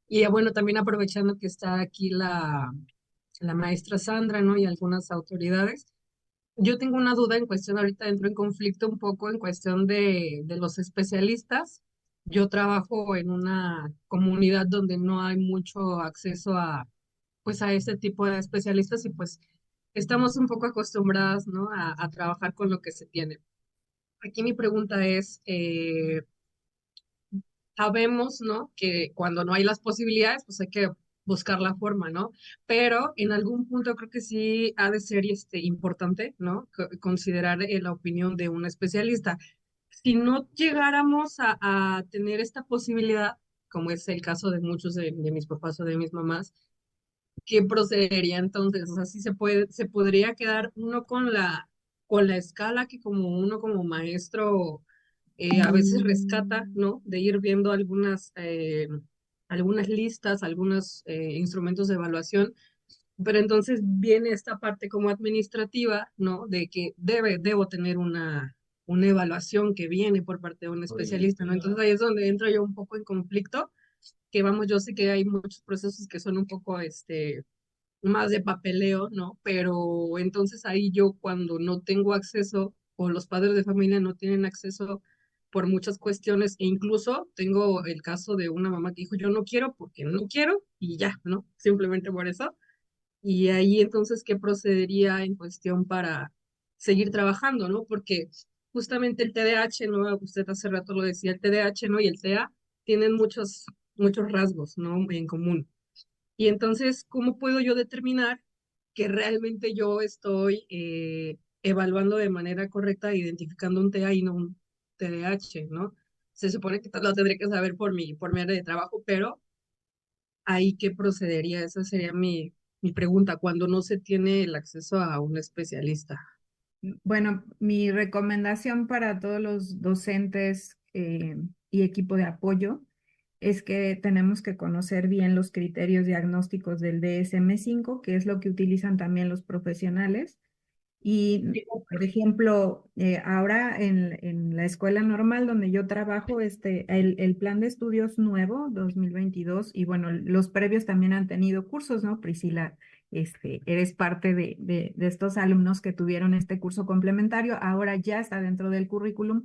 Y bueno, también aprovechando que está aquí la maestra Sandra, ¿no? Y algunas autoridades. Yo tengo una duda en cuestión, ahorita entro en conflicto un poco en cuestión de los especialistas. Yo trabajo en una comunidad donde no hay mucho acceso pues a ese tipo de especialistas y pues estamos un poco acostumbradas, ¿no? A trabajar con lo que se tiene. Aquí mi pregunta es, sabemos, ¿no? Que cuando no hay las posibilidades, pues hay que buscar la forma, ¿no? Pero en algún punto creo que sí ha de ser importante, ¿no? Considerar la opinión de un especialista. Si no llegáramos a tener esta posibilidad, como es el caso de muchos de mis papás o de mis mamás, ¿qué procedería entonces? O sea, sí se podría quedar uno con la escala que como uno como maestro a veces rescata, ¿no? De ir viendo algunas listas, algunos instrumentos de evaluación, pero entonces viene esta parte como administrativa, ¿no? De que debo tener una evaluación que viene por parte de un especialista, ¿no? Entonces ahí es donde entro yo un poco en conflicto, que vamos, yo sé que hay muchos procesos que son un poco, más de papeleo, ¿no? Pero entonces ahí yo cuando no tengo acceso o los padres de familia no tienen acceso por muchas cuestiones e incluso tengo el caso de una mamá que dijo yo no quiero porque no quiero y ya, ¿no? Simplemente por eso. Y ahí entonces, ¿qué procedería en cuestión para seguir trabajando, ¿no? Porque justamente el TDAH, ¿no? Usted hace rato lo decía, el TDAH, ¿no? Y el TEA tienen muchos rasgos, ¿no? En común. Y entonces, ¿cómo puedo yo determinar que realmente yo estoy evaluando de manera correcta, identificando un TEA y no un TDAH, ¿no? Se supone que lo tendré que saber por mi área de trabajo, pero ahí qué procedería, esa sería mi pregunta, cuando no se tiene el acceso a un especialista. Bueno, mi recomendación para todos los docentes y equipo de apoyo es que tenemos que conocer bien los criterios diagnósticos del DSM-5, que es lo que utilizan también los profesionales, Y, por ejemplo, ahora en la escuela normal donde yo trabajo, el plan de estudios nuevo, 2022, y bueno, los previos también han tenido cursos, ¿no? Priscila, eres parte de estos alumnos que tuvieron este curso complementario, ahora ya está dentro del currículum.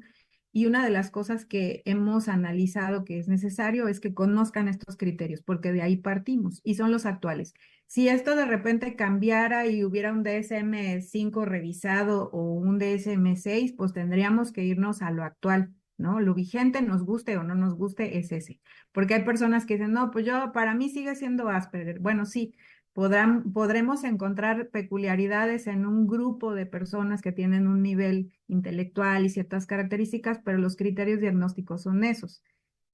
Y una de las cosas que hemos analizado que es necesario es que conozcan estos criterios, porque de ahí partimos y son los actuales. Si esto de repente cambiara y hubiera un DSM-5 revisado o un DSM-6, pues tendríamos que irnos a lo actual, ¿no? Lo vigente, nos guste o no nos guste, es ese. Porque hay personas que dicen, no, pues yo, para mí sigue siendo Asperger. Bueno, sí, podremos encontrar peculiaridades en un grupo de personas que tienen un nivel intelectual y ciertas características, pero los criterios diagnósticos son esos.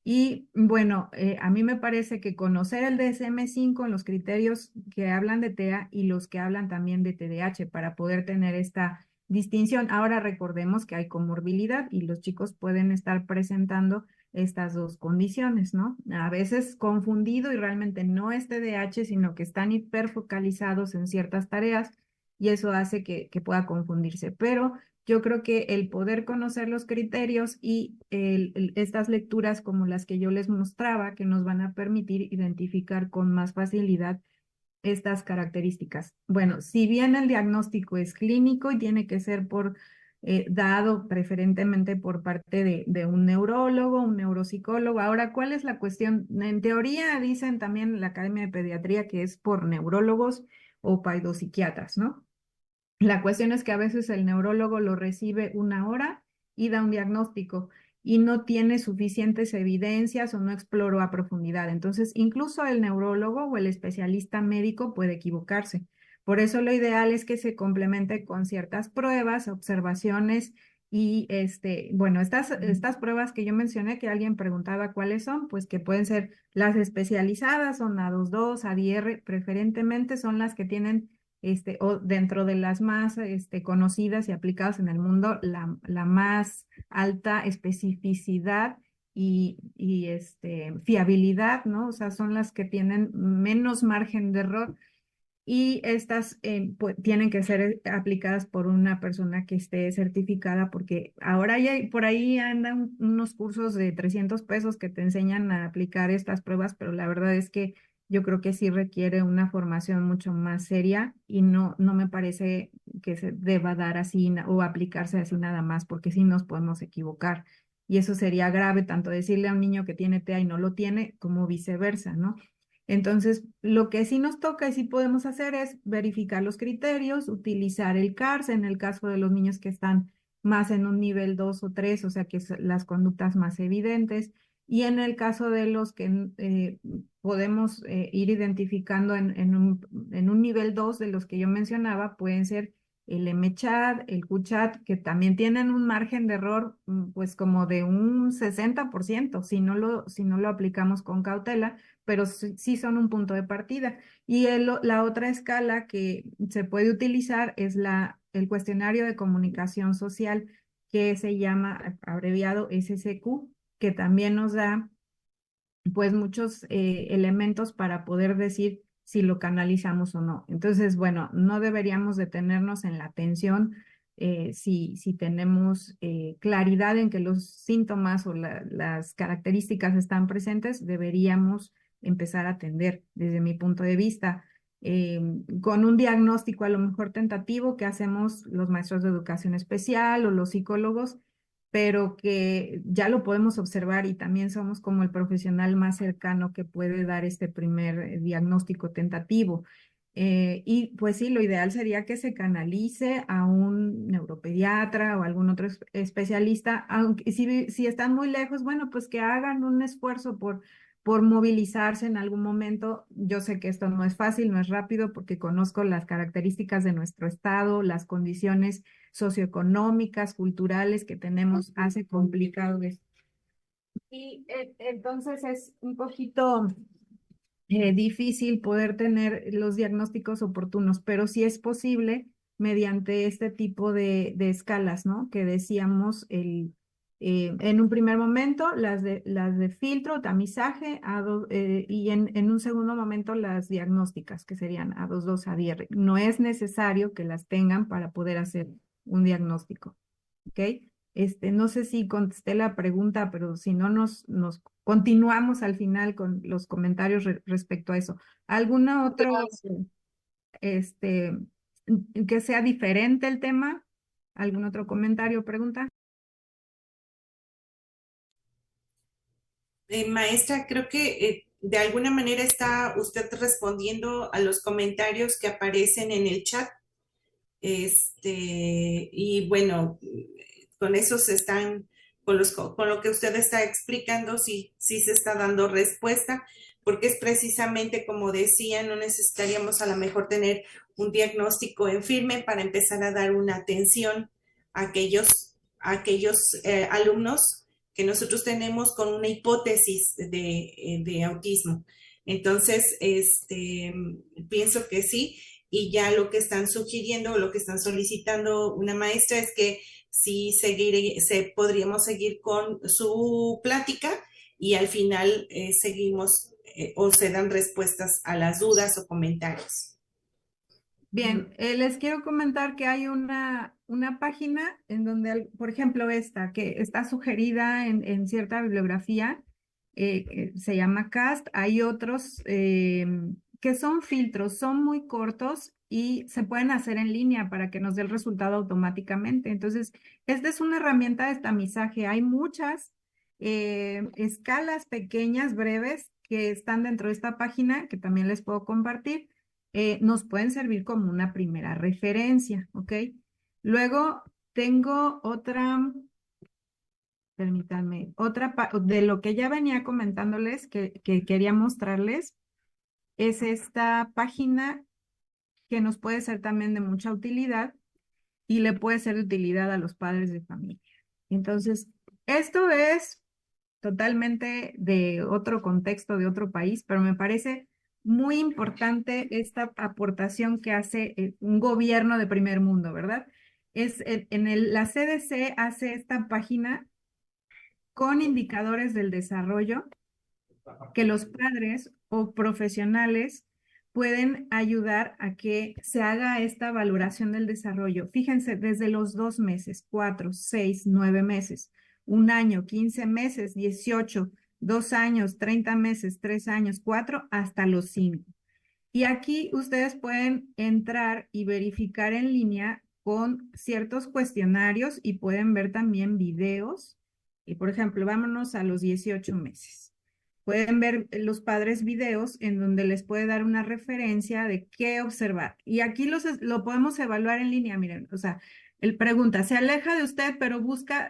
Y bueno, a mí me parece que conocer el DSM-5, los criterios que hablan de TEA y los que hablan también de TDAH para poder tener esta distinción. Ahora recordemos que hay comorbilidad y los chicos pueden estar presentando estas dos condiciones, ¿no? A veces confundido y realmente no es TDAH, sino que están hiperfocalizados en ciertas tareas y eso hace que pueda confundirse. Pero yo creo que el poder conocer los criterios y estas lecturas como las que yo les mostraba, que nos van a permitir identificar con más facilidad estas características. Bueno, si bien el diagnóstico es clínico y tiene que ser dado preferentemente por parte de un neurólogo, un neuropsicólogo. Ahora, ¿cuál es la cuestión? En teoría dicen también la Academia de Pediatría que es por neurólogos o paidopsiquiatras, ¿no? La cuestión es que a veces el neurólogo lo recibe una hora y da un diagnóstico y no tiene suficientes evidencias o no exploró a profundidad. Entonces, incluso el neurólogo o el especialista médico puede equivocarse. Por eso lo ideal es que se complemente con ciertas pruebas, observaciones y bueno, estas pruebas que yo mencioné, que alguien preguntaba cuáles son, pues que pueden ser las especializadas, son A22, ADR, preferentemente son las que tienen o dentro de las más conocidas y aplicadas en el mundo, la más alta especificidad y fiabilidad, ¿no? O sea, son las que tienen menos margen de error y estas tienen que ser aplicadas por una persona que esté certificada porque ahora por ahí andan unos cursos de 300 pesos que te enseñan a aplicar estas pruebas, pero la verdad es que yo creo que sí requiere una formación mucho más seria y no me parece que se deba dar así o aplicarse así nada más porque sí nos podemos equivocar. Y eso sería grave, tanto decirle a un niño que tiene TEA y no lo tiene, como viceversa, ¿no? Entonces, lo que sí nos toca y sí podemos hacer es verificar los criterios, utilizar el CARS en el caso de los niños que están más en un nivel 2 o 3, o sea que es las conductas más evidentes, y en el caso de los que podemos ir identificando en un nivel 2 de los que yo mencionaba, pueden ser el MChat, el QChat, que también tienen un margen de error pues como de un 60% si no lo aplicamos con cautela, pero sí son un punto de partida. Y la otra escala que se puede utilizar es el cuestionario de comunicación social, que se llama abreviado SCQ, que también nos da pues muchos elementos para poder decir si lo canalizamos o no. Entonces, bueno, no deberíamos detenernos en la atención si tenemos claridad en que los síntomas o las características están presentes, deberíamos empezar a atender desde mi punto de vista. Con un diagnóstico a lo mejor tentativo que hacemos los maestros de educación especial o los psicólogos, pero que ya lo podemos observar y también somos como el profesional más cercano que puede dar este primer diagnóstico tentativo. Y pues sí, lo ideal sería que se canalice a un neuropediatra o algún otro especialista, aunque si están muy lejos, bueno, pues que hagan un esfuerzo por movilizarse en algún momento. Yo sé que esto no es fácil, no es rápido, porque conozco las características de nuestro estado, las condiciones socioeconómicas, culturales que tenemos, hace complicado esto. Y entonces es un poquito difícil poder tener los diagnósticos oportunos, pero sí es posible mediante este tipo de escalas, ¿no? Que decíamos, En un primer momento, las de filtro, tamizaje, y en un segundo momento las diagnósticas, que serían A22, A10. No es necesario que las tengan para poder hacer un diagnóstico, ¿ok? No sé si contesté la pregunta, pero si no, nos continuamos al final con los comentarios respecto a eso. ¿Alguna otro, este, que sea diferente el tema? ¿Algún otro comentario o pregunta? Maestra, creo que de alguna manera está usted respondiendo a los comentarios que aparecen en el chat. Y bueno, con eso se están, con lo que usted está explicando, sí, sí se está dando respuesta, porque es precisamente como decía, no necesitaríamos a lo mejor tener un diagnóstico en firme para empezar a dar una atención a aquellos alumnos que nosotros tenemos con una hipótesis de autismo. Entonces, pienso que sí, y ya lo que están sugiriendo o lo que están solicitando una maestra es que sí podríamos seguir con su plática y al final seguimos o se dan respuestas a las dudas o comentarios. Bien, les quiero comentar que hay una página en donde, por ejemplo, esta, que está sugerida en cierta bibliografía, que se llama CAST. Hay otros que son filtros, son muy cortos y se pueden hacer en línea para que nos dé el resultado automáticamente. Entonces, esta es una herramienta de tamizaje. Hay muchas escalas pequeñas, breves, que están dentro de esta página, que también les puedo compartir. Nos pueden servir como una primera referencia, ¿ok? Luego tengo otra, permítanme, de lo que ya venía comentándoles que quería mostrarles, es esta página que nos puede ser también de mucha utilidad y le puede ser de utilidad a los padres de familia. Entonces, esto es totalmente de otro contexto, de otro país, pero me parece muy importante esta aportación que hace un gobierno de primer mundo, ¿verdad? La CDC hace esta página con indicadores del desarrollo que los padres o profesionales pueden ayudar a que se haga esta valoración del desarrollo. Fíjense, desde los 2 meses, 4, 6, 9 meses, 1 año, 15 meses, 18, 2 años, 30 meses, 3 años, 4, hasta los 5. Y aquí ustedes pueden entrar y verificar en línea con ciertos cuestionarios y pueden ver también videos. Y por ejemplo, vámonos a los 18 meses. Pueden ver los padres videos en donde les puede dar una referencia de qué observar. Y aquí lo podemos evaluar en línea, miren, o sea, él pregunta, se aleja de usted, pero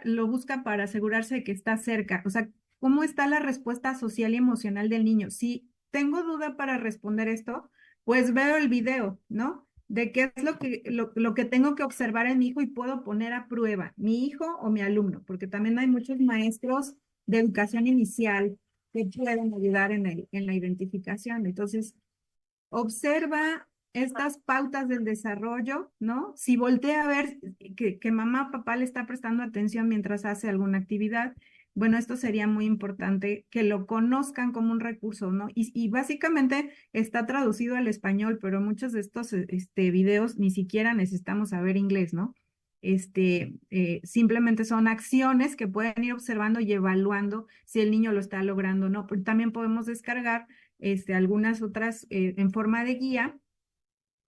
lo busca para asegurarse de que está cerca. O sea, ¿cómo está la respuesta social y emocional del niño? Si tengo duda para responder esto, pues veo el video, ¿no? De qué es lo que tengo que observar en mi hijo y puedo poner a prueba, mi hijo o mi alumno, porque también hay muchos maestros de educación inicial que pueden ayudar en la identificación. Entonces, observa estas pautas del desarrollo, ¿no? Si voltea a ver que mamá o papá le está prestando atención mientras hace alguna actividad, bueno, esto sería muy importante que lo conozcan como un recurso, ¿no? Y básicamente está traducido al español, pero muchos de estos videos ni siquiera necesitamos saber inglés, ¿no? Simplemente son acciones que pueden ir observando y evaluando si el niño lo está logrando o no. Pero también podemos descargar algunas otras en forma de guía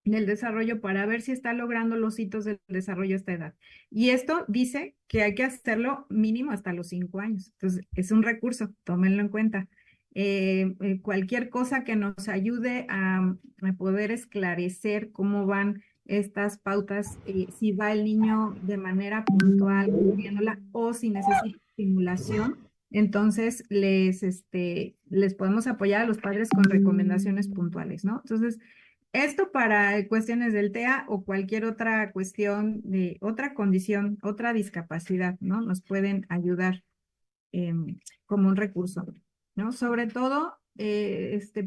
del desarrollo para ver si está logrando los hitos del desarrollo a esta edad. Y esto dice que hay que hacerlo mínimo hasta los 5 años. Entonces, es un recurso, tómenlo en cuenta. Cualquier cosa que nos ayude a poder esclarecer cómo van estas pautas, si va el niño de manera puntual cumpliéndola o si necesita estimulación. Entonces, les podemos apoyar a los padres con recomendaciones puntuales, ¿no? Entonces, esto para cuestiones del TEA o cualquier otra cuestión de otra condición, otra discapacidad, ¿no? Nos pueden ayudar como un recurso, ¿no? Sobre todo,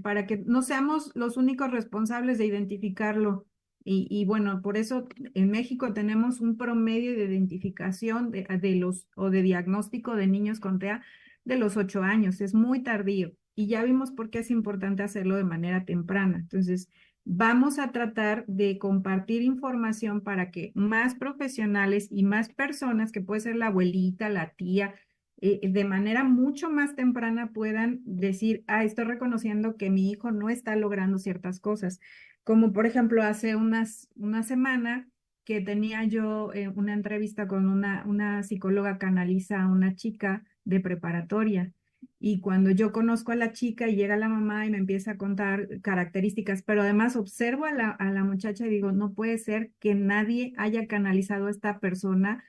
para que no seamos los únicos responsables de identificarlo Y bueno, por eso en México tenemos un promedio de identificación de diagnóstico de niños con TEA de los 8 años. Es muy tardío y ya vimos por qué es importante hacerlo de manera temprana. Entonces, vamos a tratar de compartir información para que más profesionales y más personas, que puede ser la abuelita, la tía, de manera mucho más temprana puedan decir, estoy reconociendo que mi hijo no está logrando ciertas cosas. Como por ejemplo, hace una semana que tenía yo una entrevista con una psicóloga que analiza a una chica de preparatoria. Y cuando yo conozco a la chica y llega la mamá y me empieza a contar características, pero además observo a la muchacha y digo, no puede ser que nadie haya canalizado a esta persona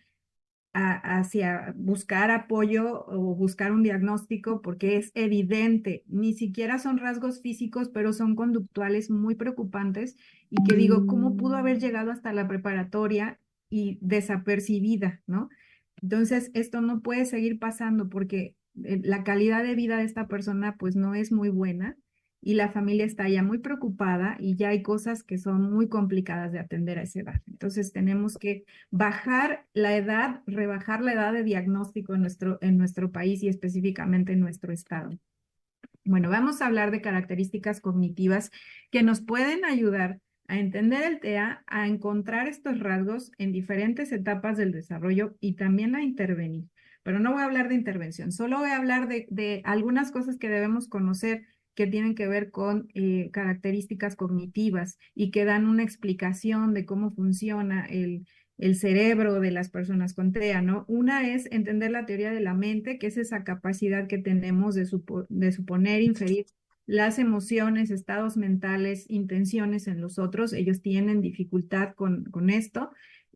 hacia buscar apoyo o buscar un diagnóstico, porque es evidente, ni siquiera son rasgos físicos, pero son conductuales muy preocupantes y que digo, ¿cómo pudo haber llegado hasta la preparatoria y desapercibida, ¿no? Entonces, esto no puede seguir pasando porque la calidad de vida de esta persona pues no es muy buena y la familia está ya muy preocupada y ya hay cosas que son muy complicadas de atender a esa edad. Entonces, tenemos que rebajar la edad de diagnóstico en nuestro país y específicamente en nuestro estado. Bueno, vamos a hablar de características cognitivas que nos pueden ayudar a entender el TEA, a encontrar estos rasgos en diferentes etapas del desarrollo y también a intervenir. Pero no voy a hablar de intervención, solo voy a hablar de algunas cosas que debemos conocer que tienen que ver con características cognitivas y que dan una explicación de cómo funciona el cerebro de las personas con TEA, ¿no? Una es entender la teoría de la mente, que es esa capacidad que tenemos de suponer, inferir las emociones, estados mentales, intenciones en los otros. Ellos tienen dificultad con esto.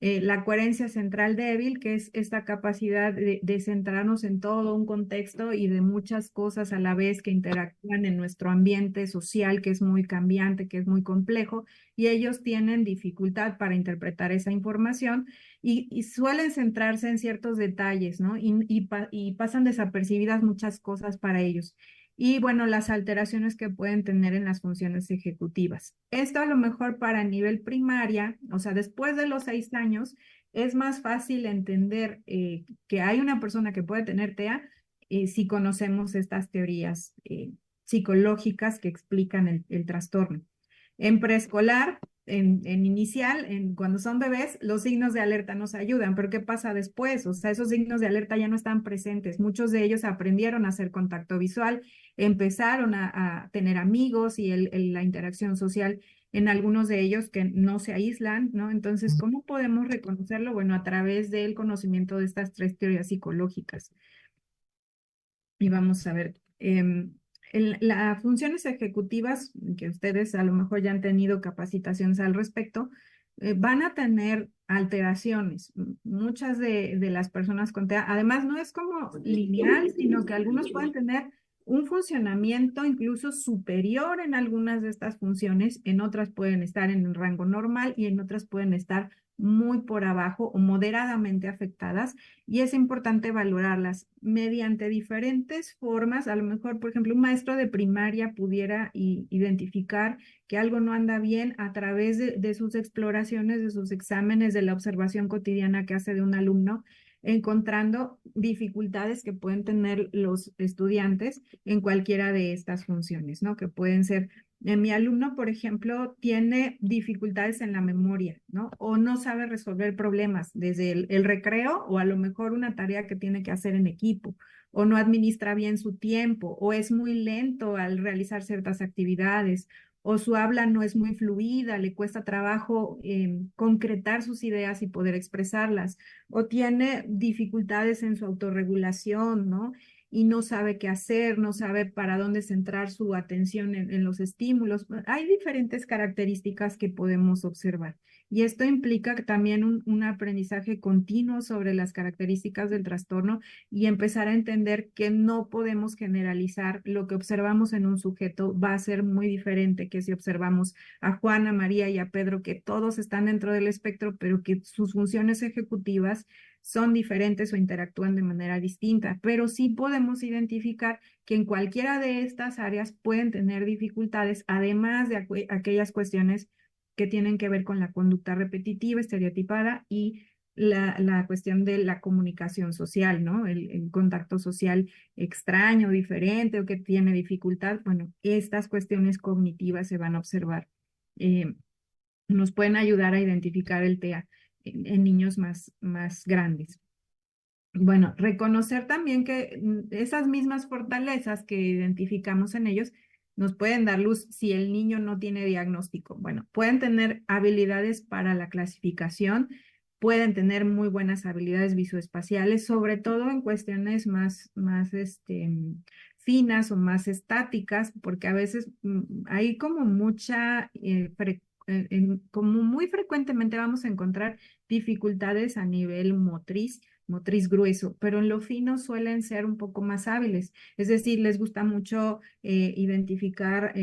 La coherencia central débil, que es esta capacidad de centrarnos en todo un contexto y de muchas cosas a la vez que interactúan en nuestro ambiente social, que es muy cambiante, que es muy complejo, y ellos tienen dificultad para interpretar esa información y suelen centrarse en ciertos detalles, ¿no? Y pasan desapercibidas muchas cosas para ellos. Y bueno, las alteraciones que pueden tener en las funciones ejecutivas. Esto a lo mejor para nivel primaria, o sea, después de los 6 años, es más fácil entender que hay una persona que puede tener TEA si conocemos estas teorías psicológicas que explican el trastorno. En preescolar, en inicial, cuando son bebés, los signos de alerta nos ayudan, pero ¿qué pasa después? O sea, esos signos de alerta ya no están presentes. Muchos de ellos aprendieron a hacer contacto visual, empezaron a tener amigos y la interacción social en algunos de ellos que no se aíslan, ¿no? Entonces, ¿cómo podemos reconocerlo? Bueno, a través del conocimiento de estas 3 teorías psicológicas. Y vamos a ver, las funciones ejecutivas, que ustedes a lo mejor ya han tenido capacitaciones al respecto, van a tener alteraciones. Muchas de las personas con TEA, además no es como lineal, sino que algunos pueden tener un funcionamiento incluso superior en algunas de estas funciones, en otras pueden estar en el rango normal y en otras pueden estar muy por abajo o moderadamente afectadas, y es importante valorarlas mediante diferentes formas. A lo mejor, por ejemplo, un maestro de primaria pudiera identificar que algo no anda bien a través de sus exploraciones, de sus exámenes, de la observación cotidiana que hace de un alumno, encontrando dificultades que pueden tener los estudiantes en cualquiera de estas funciones, ¿no? Que pueden ser, mi alumno, por ejemplo, tiene dificultades en la memoria, ¿no? O no sabe resolver problemas desde el recreo, o a lo mejor una tarea que tiene que hacer en equipo, o no administra bien su tiempo, o es muy lento al realizar ciertas actividades, o su habla no es muy fluida, le cuesta trabajo concretar sus ideas y poder expresarlas, o tiene dificultades en su autorregulación, ¿no? Y no sabe qué hacer, no sabe para dónde centrar su atención en los estímulos. Hay diferentes características que podemos observar. Y esto implica también un aprendizaje continuo sobre las características del trastorno y empezar a entender que no podemos generalizar. Lo que observamos en un sujeto va a ser muy diferente que si observamos a Juana, a María y a Pedro, que todos están dentro del espectro, pero que sus funciones ejecutivas son diferentes o interactúan de manera distinta, pero sí podemos identificar que en cualquiera de estas áreas pueden tener dificultades, además de aquellas cuestiones que tienen que ver con la conducta repetitiva, estereotipada y la cuestión de la comunicación social, ¿no? El contacto social extraño, diferente o que tiene dificultad. Bueno, estas cuestiones cognitivas se van a observar. Nos pueden ayudar a identificar el TEA en niños más grandes. Bueno, reconocer también que esas mismas fortalezas que identificamos en ellos nos pueden dar luz si el niño no tiene diagnóstico. Bueno, pueden tener habilidades para la clasificación, pueden tener muy buenas habilidades visoespaciales, sobre todo en cuestiones más finas o más estáticas, porque a veces hay como como muy frecuentemente vamos a encontrar dificultades a nivel motriz grueso, pero en lo fino suelen ser un poco más hábiles. Es decir, les gusta mucho identificar,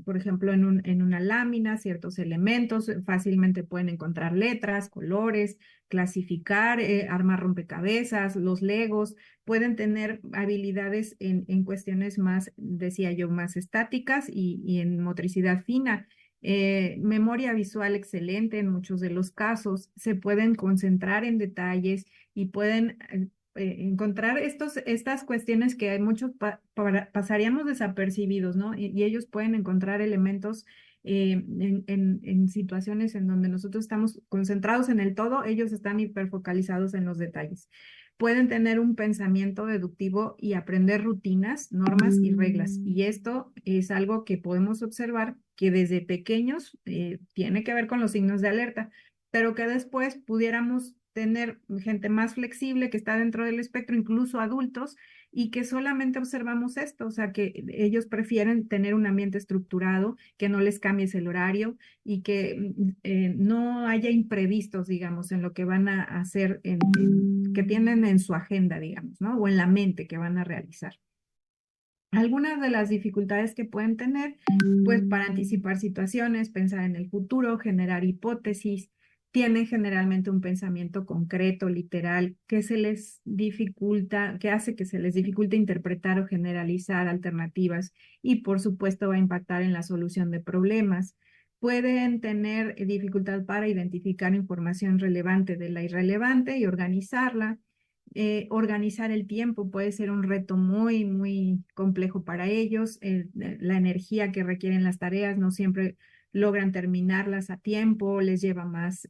por ejemplo, en una lámina ciertos elementos, fácilmente pueden encontrar letras, colores, clasificar, armar rompecabezas, los legos, pueden tener habilidades en cuestiones más, decía yo, más estáticas y en motricidad fina. Memoria visual excelente en muchos de los casos, se pueden concentrar en detalles y pueden encontrar estas cuestiones que hay muchos pasaríamos desapercibidos, ¿no? Y ellos pueden encontrar elementos en situaciones en donde nosotros estamos concentrados en el todo, ellos están hiperfocalizados en los detalles. Pueden tener un pensamiento deductivo y aprender rutinas, normas y reglas. Y esto es algo que podemos observar que desde pequeños tiene que ver con los signos de alerta, pero que después pudiéramos tener gente más flexible que está dentro del espectro, incluso adultos, y que solamente observamos esto, o sea, que ellos prefieren tener un ambiente estructurado, que no les cambies el horario y que no haya imprevistos, digamos, en lo que van a hacer, que tienen en su agenda, digamos, ¿no? O en la mente que van a realizar. Algunas de las dificultades que pueden tener, pues para anticipar situaciones, pensar en el futuro, generar hipótesis, tienen generalmente un pensamiento concreto, literal, que se les dificulta, que hace que se les dificulte interpretar o generalizar alternativas y por supuesto va a impactar en la solución de problemas. Pueden tener dificultad para identificar información relevante de la irrelevante y organizarla. Organizar el tiempo puede ser un reto muy complejo para ellos. La energía que requieren las tareas no siempre logran terminarlas a tiempo, les lleva más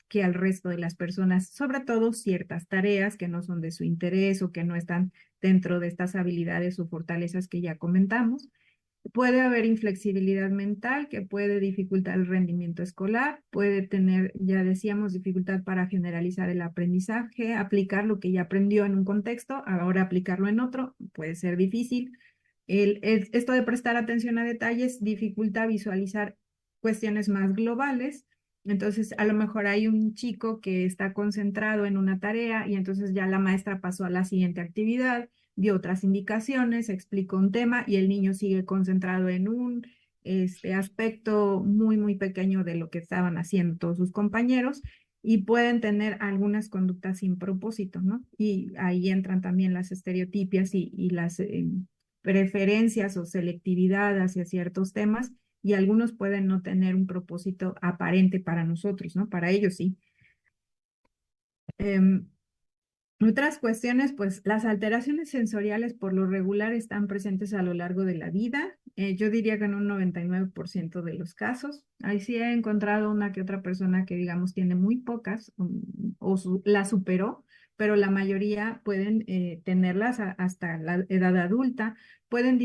que al resto de las personas, sobre todo ciertas tareas que no son de su interés o que no están dentro de estas habilidades o fortalezas que ya comentamos. Puede haber inflexibilidad mental que puede dificultar el rendimiento escolar, puede tener, ya decíamos, dificultad para generalizar el aprendizaje, aplicar lo que ya aprendió en un contexto, ahora aplicarlo en otro, puede ser difícil. Esto de prestar atención a detalles dificulta visualizar cuestiones más globales. Entonces, a lo mejor hay un chico que está concentrado en una tarea y entonces ya la maestra pasó a la siguiente actividad, dio otras indicaciones, explicó un tema y el niño sigue concentrado en un aspecto muy pequeño de lo que estaban haciendo todos sus compañeros y pueden tener algunas conductas sin propósito, ¿no? Y ahí entran también las estereotipias y las preferencias o selectividad hacia ciertos temas y algunos pueden no tener un propósito aparente para nosotros, ¿no? Para ellos sí. Otras cuestiones, pues las alteraciones sensoriales por lo regular están presentes a lo largo de la vida. Yo diría que en un 99% de los casos. Ahí sí he encontrado una que otra persona que digamos tiene muy pocas la superó, pero la mayoría pueden tenerlas hasta la edad adulta, pueden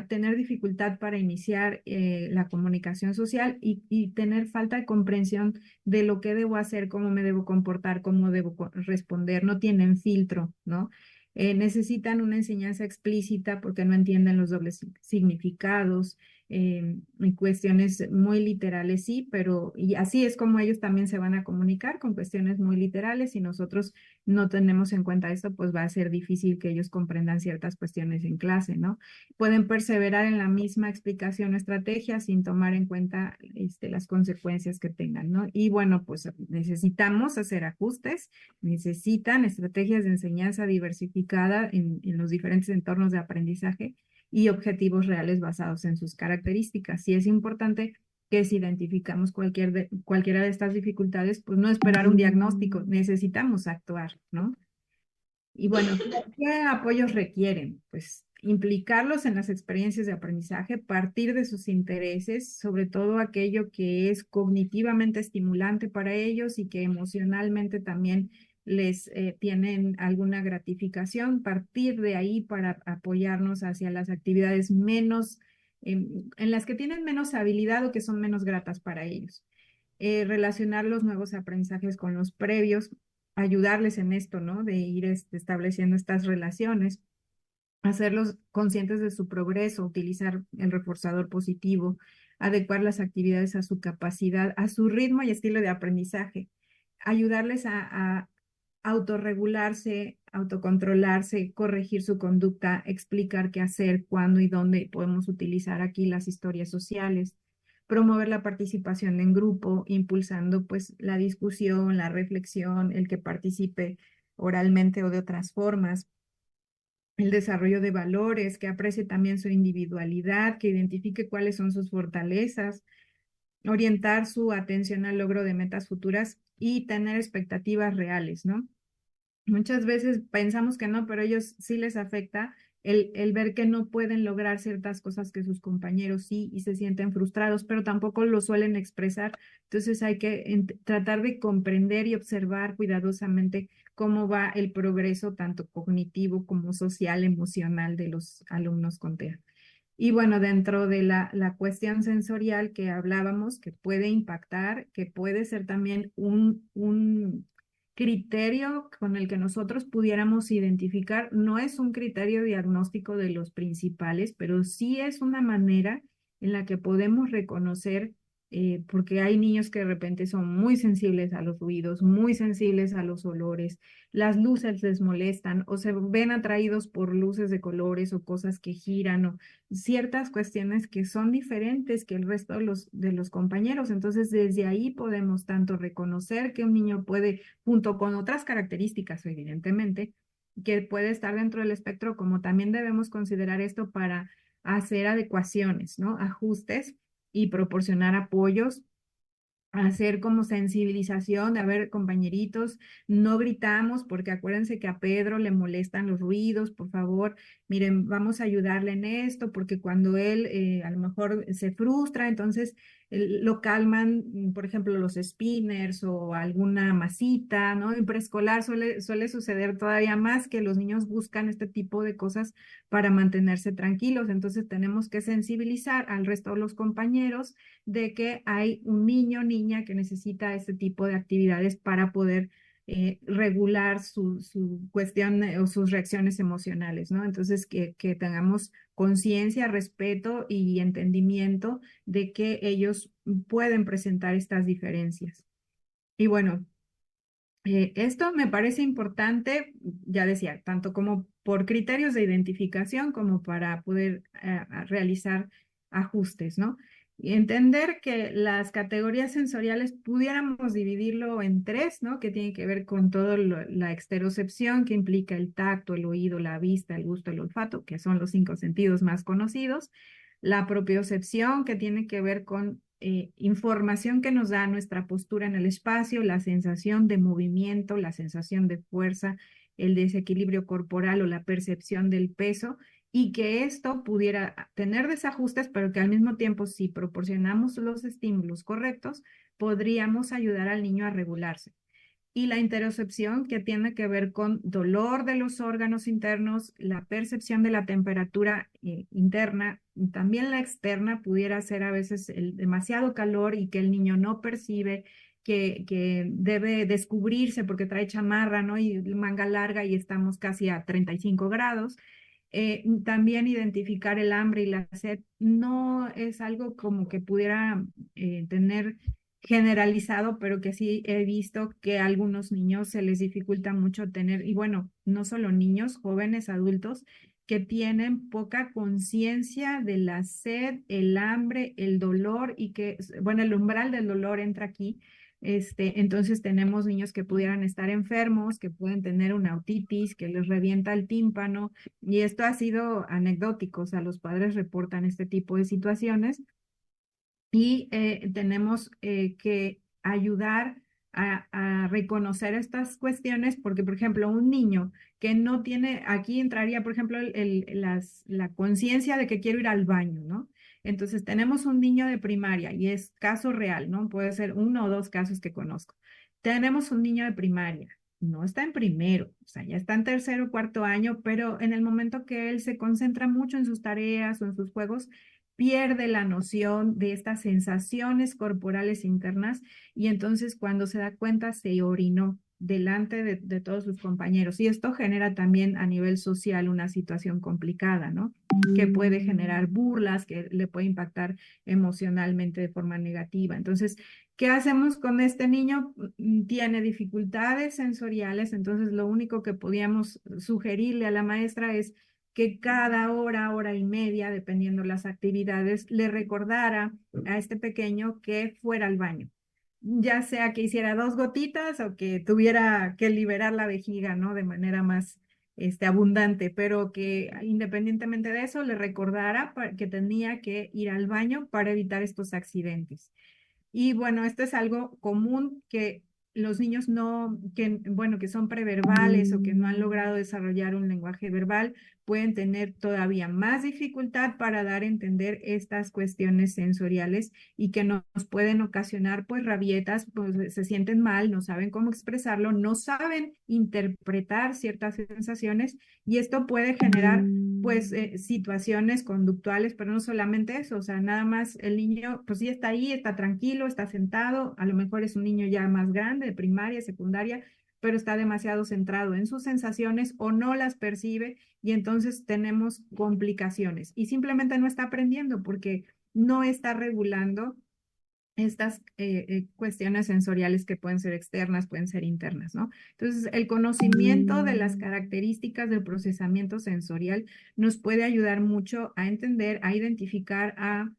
tener dificultad para iniciar la comunicación social y tener falta de comprensión de lo que debo hacer, cómo me debo comportar, cómo debo responder, no tienen filtro, ¿no? Necesitan una enseñanza explícita porque no entienden los dobles significados, en cuestiones muy literales sí, pero y así es como ellos también se van a comunicar con cuestiones muy literales y nosotros no tenemos en cuenta esto, pues va a ser difícil que ellos comprendan ciertas cuestiones en clase, ¿no? Pueden perseverar en la misma explicación o estrategia sin tomar en cuenta las consecuencias que tengan, ¿no? Y bueno, pues necesitamos hacer ajustes, necesitan estrategias de enseñanza diversificada en los diferentes entornos de aprendizaje y objetivos reales basados en sus características. Sí es importante que si identificamos cualquiera de estas dificultades, pues no esperar un diagnóstico, necesitamos actuar, ¿no? Y bueno, ¿qué apoyos requieren? Pues implicarlos en las experiencias de aprendizaje, partir de sus intereses, sobre todo aquello que es cognitivamente estimulante para ellos y que emocionalmente también les tienen alguna gratificación, partir de ahí para apoyarnos hacia las actividades menos, en las que tienen menos habilidad o que son menos gratas para ellos. Relacionar los nuevos aprendizajes con los previos, ayudarles en esto, ¿no? De ir estableciendo estas relaciones, hacerlos conscientes de su progreso, utilizar el reforzador positivo, adecuar las actividades a su capacidad, a su ritmo y estilo de aprendizaje, ayudarles a autorregularse, autocontrolarse, corregir su conducta, explicar qué hacer, cuándo y dónde podemos utilizar aquí las historias sociales, promover la participación en grupo, impulsando pues la discusión, la reflexión, el que participe oralmente o de otras formas, el desarrollo de valores, que aprecie también su individualidad, que identifique cuáles son sus fortalezas, orientar su atención al logro de metas futuras y tener expectativas reales, ¿no? Muchas veces pensamos que no, pero a ellos sí les afecta el ver que no pueden lograr ciertas cosas que sus compañeros sí y se sienten frustrados, pero tampoco lo suelen expresar. Entonces hay que tratar de comprender y observar cuidadosamente cómo va el progreso tanto cognitivo como social, emocional de los alumnos con TEA. Y bueno, dentro de la cuestión sensorial que hablábamos, que puede impactar, que puede ser también un criterio con el que nosotros pudiéramos identificar, no es un criterio diagnóstico de los principales, pero sí es una manera en la que podemos reconocer, porque hay niños que de repente son muy sensibles a los ruidos, muy sensibles a los olores, las luces les molestan o se ven atraídos por luces de colores o cosas que giran o ciertas cuestiones que son diferentes que el resto de los compañeros. Entonces, desde ahí podemos tanto reconocer que un niño puede, junto con otras características, evidentemente, que puede estar dentro del espectro, como también debemos considerar esto para hacer adecuaciones, ¿no? Ajustes y proporcionar apoyos, hacer como sensibilización de, a ver, compañeritos, no gritamos porque acuérdense que a Pedro le molestan los ruidos, por favor, miren, vamos a ayudarle en esto porque cuando él a lo mejor se frustra, entonces lo calman, por ejemplo, los spinners o alguna masita, ¿no? En preescolar suele suceder todavía más que los niños buscan este tipo de cosas para mantenerse tranquilos, entonces tenemos que sensibilizar al resto de los compañeros de que hay un niño, niña que necesita este tipo de actividades para poder regular su cuestión o sus reacciones emocionales, ¿no? Entonces, que tengamos conciencia, respeto y entendimiento de que ellos pueden presentar estas diferencias. Y bueno, esto me parece importante, ya decía, tanto como por criterios de identificación como para poder realizar ajustes, ¿no? Y entender que las categorías sensoriales pudiéramos dividirlo en tres, ¿no? Que tiene que ver con todo la exterocepción, que implica el tacto, el oído, la vista, el gusto, el olfato, que son los 5 sentidos más conocidos. La propiocepción, que tiene que ver con información que nos da nuestra postura en el espacio, la sensación de movimiento, la sensación de fuerza, el desequilibrio corporal o la percepción del peso, y que esto pudiera tener desajustes, pero que al mismo tiempo, si proporcionamos los estímulos correctos, podríamos ayudar al niño a regularse. Y la interocepción, que tiene que ver con dolor de los órganos internos, la percepción de la temperatura interna, y también la externa pudiera ser a veces el demasiado calor y que el niño no percibe, que debe descubrirse porque trae chamarra, ¿no? Y manga larga y estamos casi a 35 grados. También identificar el hambre y la sed no es algo como que pudiera tener generalizado, pero que sí he visto que a algunos niños se les dificulta mucho tener, y bueno, no solo niños, jóvenes, adultos, que tienen poca conciencia de la sed, el hambre, el dolor y que, bueno, el umbral del dolor entra aquí. Entonces tenemos niños que pudieran estar enfermos, que pueden tener una otitis, que les revienta el tímpano, y esto ha sido anecdótico, o sea, los padres reportan este tipo de situaciones y tenemos que ayudar a reconocer estas cuestiones porque, por ejemplo, un niño que no tiene, aquí entraría, por ejemplo, la conciencia de que quiero ir al baño, ¿no? Entonces, tenemos un niño de primaria y es caso real, ¿no? Puede ser uno o dos casos que conozco. Tenemos un niño de primaria, no está en primero, o sea, ya está en tercero o cuarto año, pero en el momento que él se concentra mucho en sus tareas o en sus juegos, pierde la noción de estas sensaciones corporales internas y entonces cuando se da cuenta se orinó delante de todos sus compañeros. Y esto genera también a nivel social una situación complicada, ¿no? Que puede generar burlas, que le puede impactar emocionalmente de forma negativa. Entonces, ¿qué hacemos con este niño? Tiene dificultades sensoriales, entonces lo único que podíamos sugerirle a la maestra es que cada hora, hora y media, dependiendo las actividades, le recordara a este pequeño que fuera al baño. Ya sea que hiciera 2 gotitas o que tuviera que liberar la vejiga, ¿no? De manera más abundante, pero que independientemente de eso, le recordara que tenía que ir al baño para evitar estos accidentes. Y bueno, esto es algo común que los niños no, que, bueno, que son preverbales o que no han logrado desarrollar un lenguaje verbal, pueden tener todavía más dificultad para dar a entender estas cuestiones sensoriales y que nos pueden ocasionar pues rabietas, pues se sienten mal, no saben cómo expresarlo, no saben interpretar ciertas sensaciones y esto puede generar pues situaciones conductuales, pero no solamente eso, o sea, nada más el niño pues sí está ahí, está tranquilo, está sentado, a lo mejor es un niño ya más grande, de primaria, secundaria, pero está demasiado centrado en sus sensaciones o no las percibe y entonces tenemos complicaciones y simplemente no está aprendiendo porque no está regulando estas cuestiones sensoriales que pueden ser externas, pueden ser internas, ¿no? Entonces, el conocimiento de las características del procesamiento sensorial nos puede ayudar mucho a entender, a identificar, a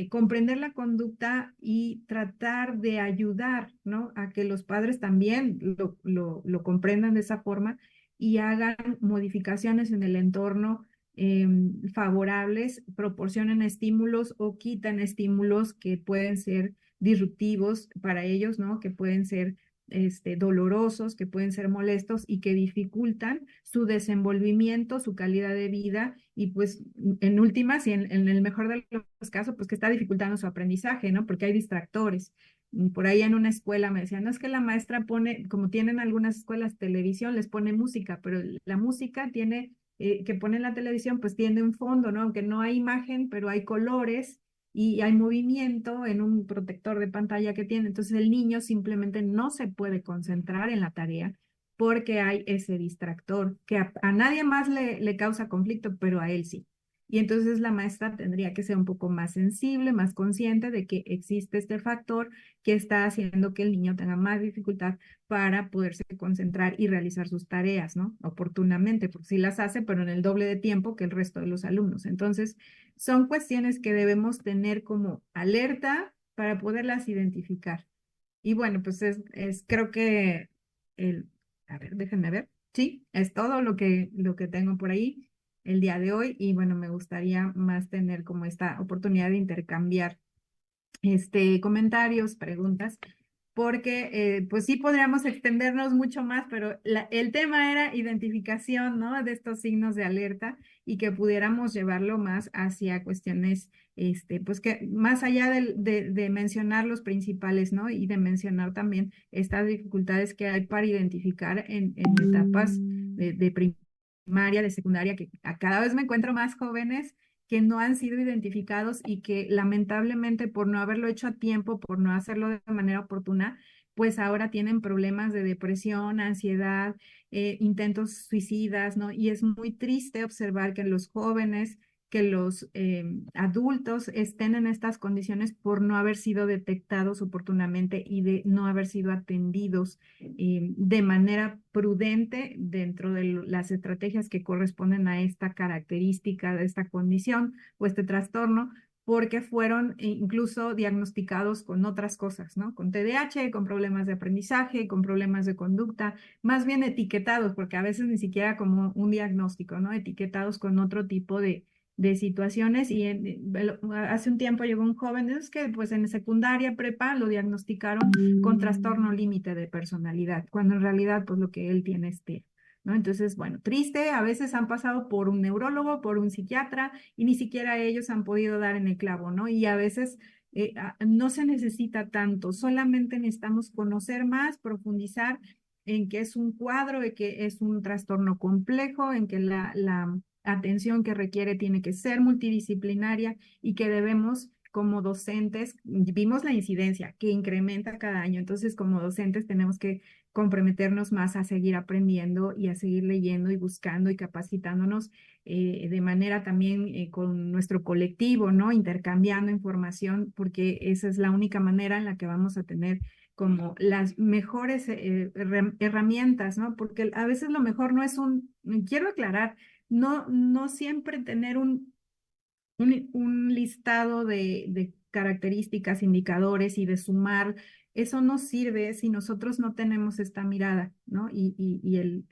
comprender la conducta y tratar de ayudar, ¿no? A que los padres también lo comprendan de esa forma y hagan modificaciones en el entorno favorables, proporcionen estímulos o quitan estímulos que pueden ser disruptivos para ellos, ¿no? Que pueden ser dolorosos, que pueden ser molestos y que dificultan su desenvolvimiento, su calidad de vida y pues en últimas y en el mejor de los casos, pues que está dificultando su aprendizaje, ¿no? Porque hay distractores. Por ahí en una escuela me decían, no es que la maestra pone, como tienen algunas escuelas televisión, les pone música, pero la música tiene que pone en la televisión, pues tiene un fondo, ¿no? Aunque no hay imagen, pero hay colores y hay movimiento en un protector de pantalla que tiene. Entonces el niño simplemente no se puede concentrar en la tarea porque hay ese distractor que a nadie más le causa conflicto, pero a él sí. Y entonces la maestra tendría que ser un poco más sensible, más consciente de que existe este factor que está haciendo que el niño tenga más dificultad para poderse concentrar y realizar sus tareas, ¿no? Oportunamente, porque sí las hace, pero en el doble de tiempo que el resto de los alumnos. Entonces, son cuestiones que debemos tener como alerta para poderlas identificar. Y bueno, pues creo que a ver, déjenme ver. Sí, es todo lo que tengo por ahí el día de hoy. Y bueno, me gustaría más tener como esta oportunidad de intercambiar comentarios, preguntas, porque pues sí podríamos extendernos mucho más, pero el tema era identificación, ¿no? De estos signos de alerta y que pudiéramos llevarlo más hacia cuestiones, pues que más allá de mencionar los principales, ¿no? Y de mencionar también estas dificultades que hay para identificar en etapas de primaria, de secundaria, que a cada vez me encuentro más jóvenes que no han sido identificados y que lamentablemente por no haberlo hecho a tiempo, por no hacerlo de manera oportuna, pues ahora tienen problemas de depresión, ansiedad, intentos suicidas, ¿no? Y es muy triste observar que los jóvenes, que los adultos estén en estas condiciones por no haber sido detectados oportunamente y de no haber sido atendidos de manera prudente dentro de las estrategias que corresponden a esta característica, de esta condición o este trastorno, porque fueron incluso diagnosticados con otras cosas, ¿no? Con TDAH, con problemas de aprendizaje, con problemas de conducta, más bien etiquetados, porque a veces ni siquiera como un diagnóstico, ¿no? Etiquetados con otro tipo de situaciones y hace un tiempo llegó un joven, es que pues en secundaria, prepa, lo diagnosticaron con trastorno límite de personalidad, cuando en realidad pues lo que él tiene es TEA, ¿no? Entonces, bueno, triste, a veces han pasado por un neurólogo, por un psiquiatra y ni siquiera ellos han podido dar en el clavo, ¿no? Y a veces no se necesita tanto, solamente necesitamos conocer más, profundizar en que es un cuadro, en que es un trastorno complejo, en que la atención que requiere tiene que ser multidisciplinaria y que debemos como docentes, vimos la incidencia que incrementa cada año, entonces como docentes tenemos que comprometernos más a seguir aprendiendo y a seguir leyendo y buscando y capacitándonos de manera también con nuestro colectivo, ¿no? Intercambiando información, porque esa es la única manera en la que vamos a tener como las mejores herramientas, ¿no? Porque a veces lo mejor no es quiero aclarar, no siempre tener un listado de características, indicadores y de sumar, eso no sirve si nosotros no tenemos esta mirada, ¿no?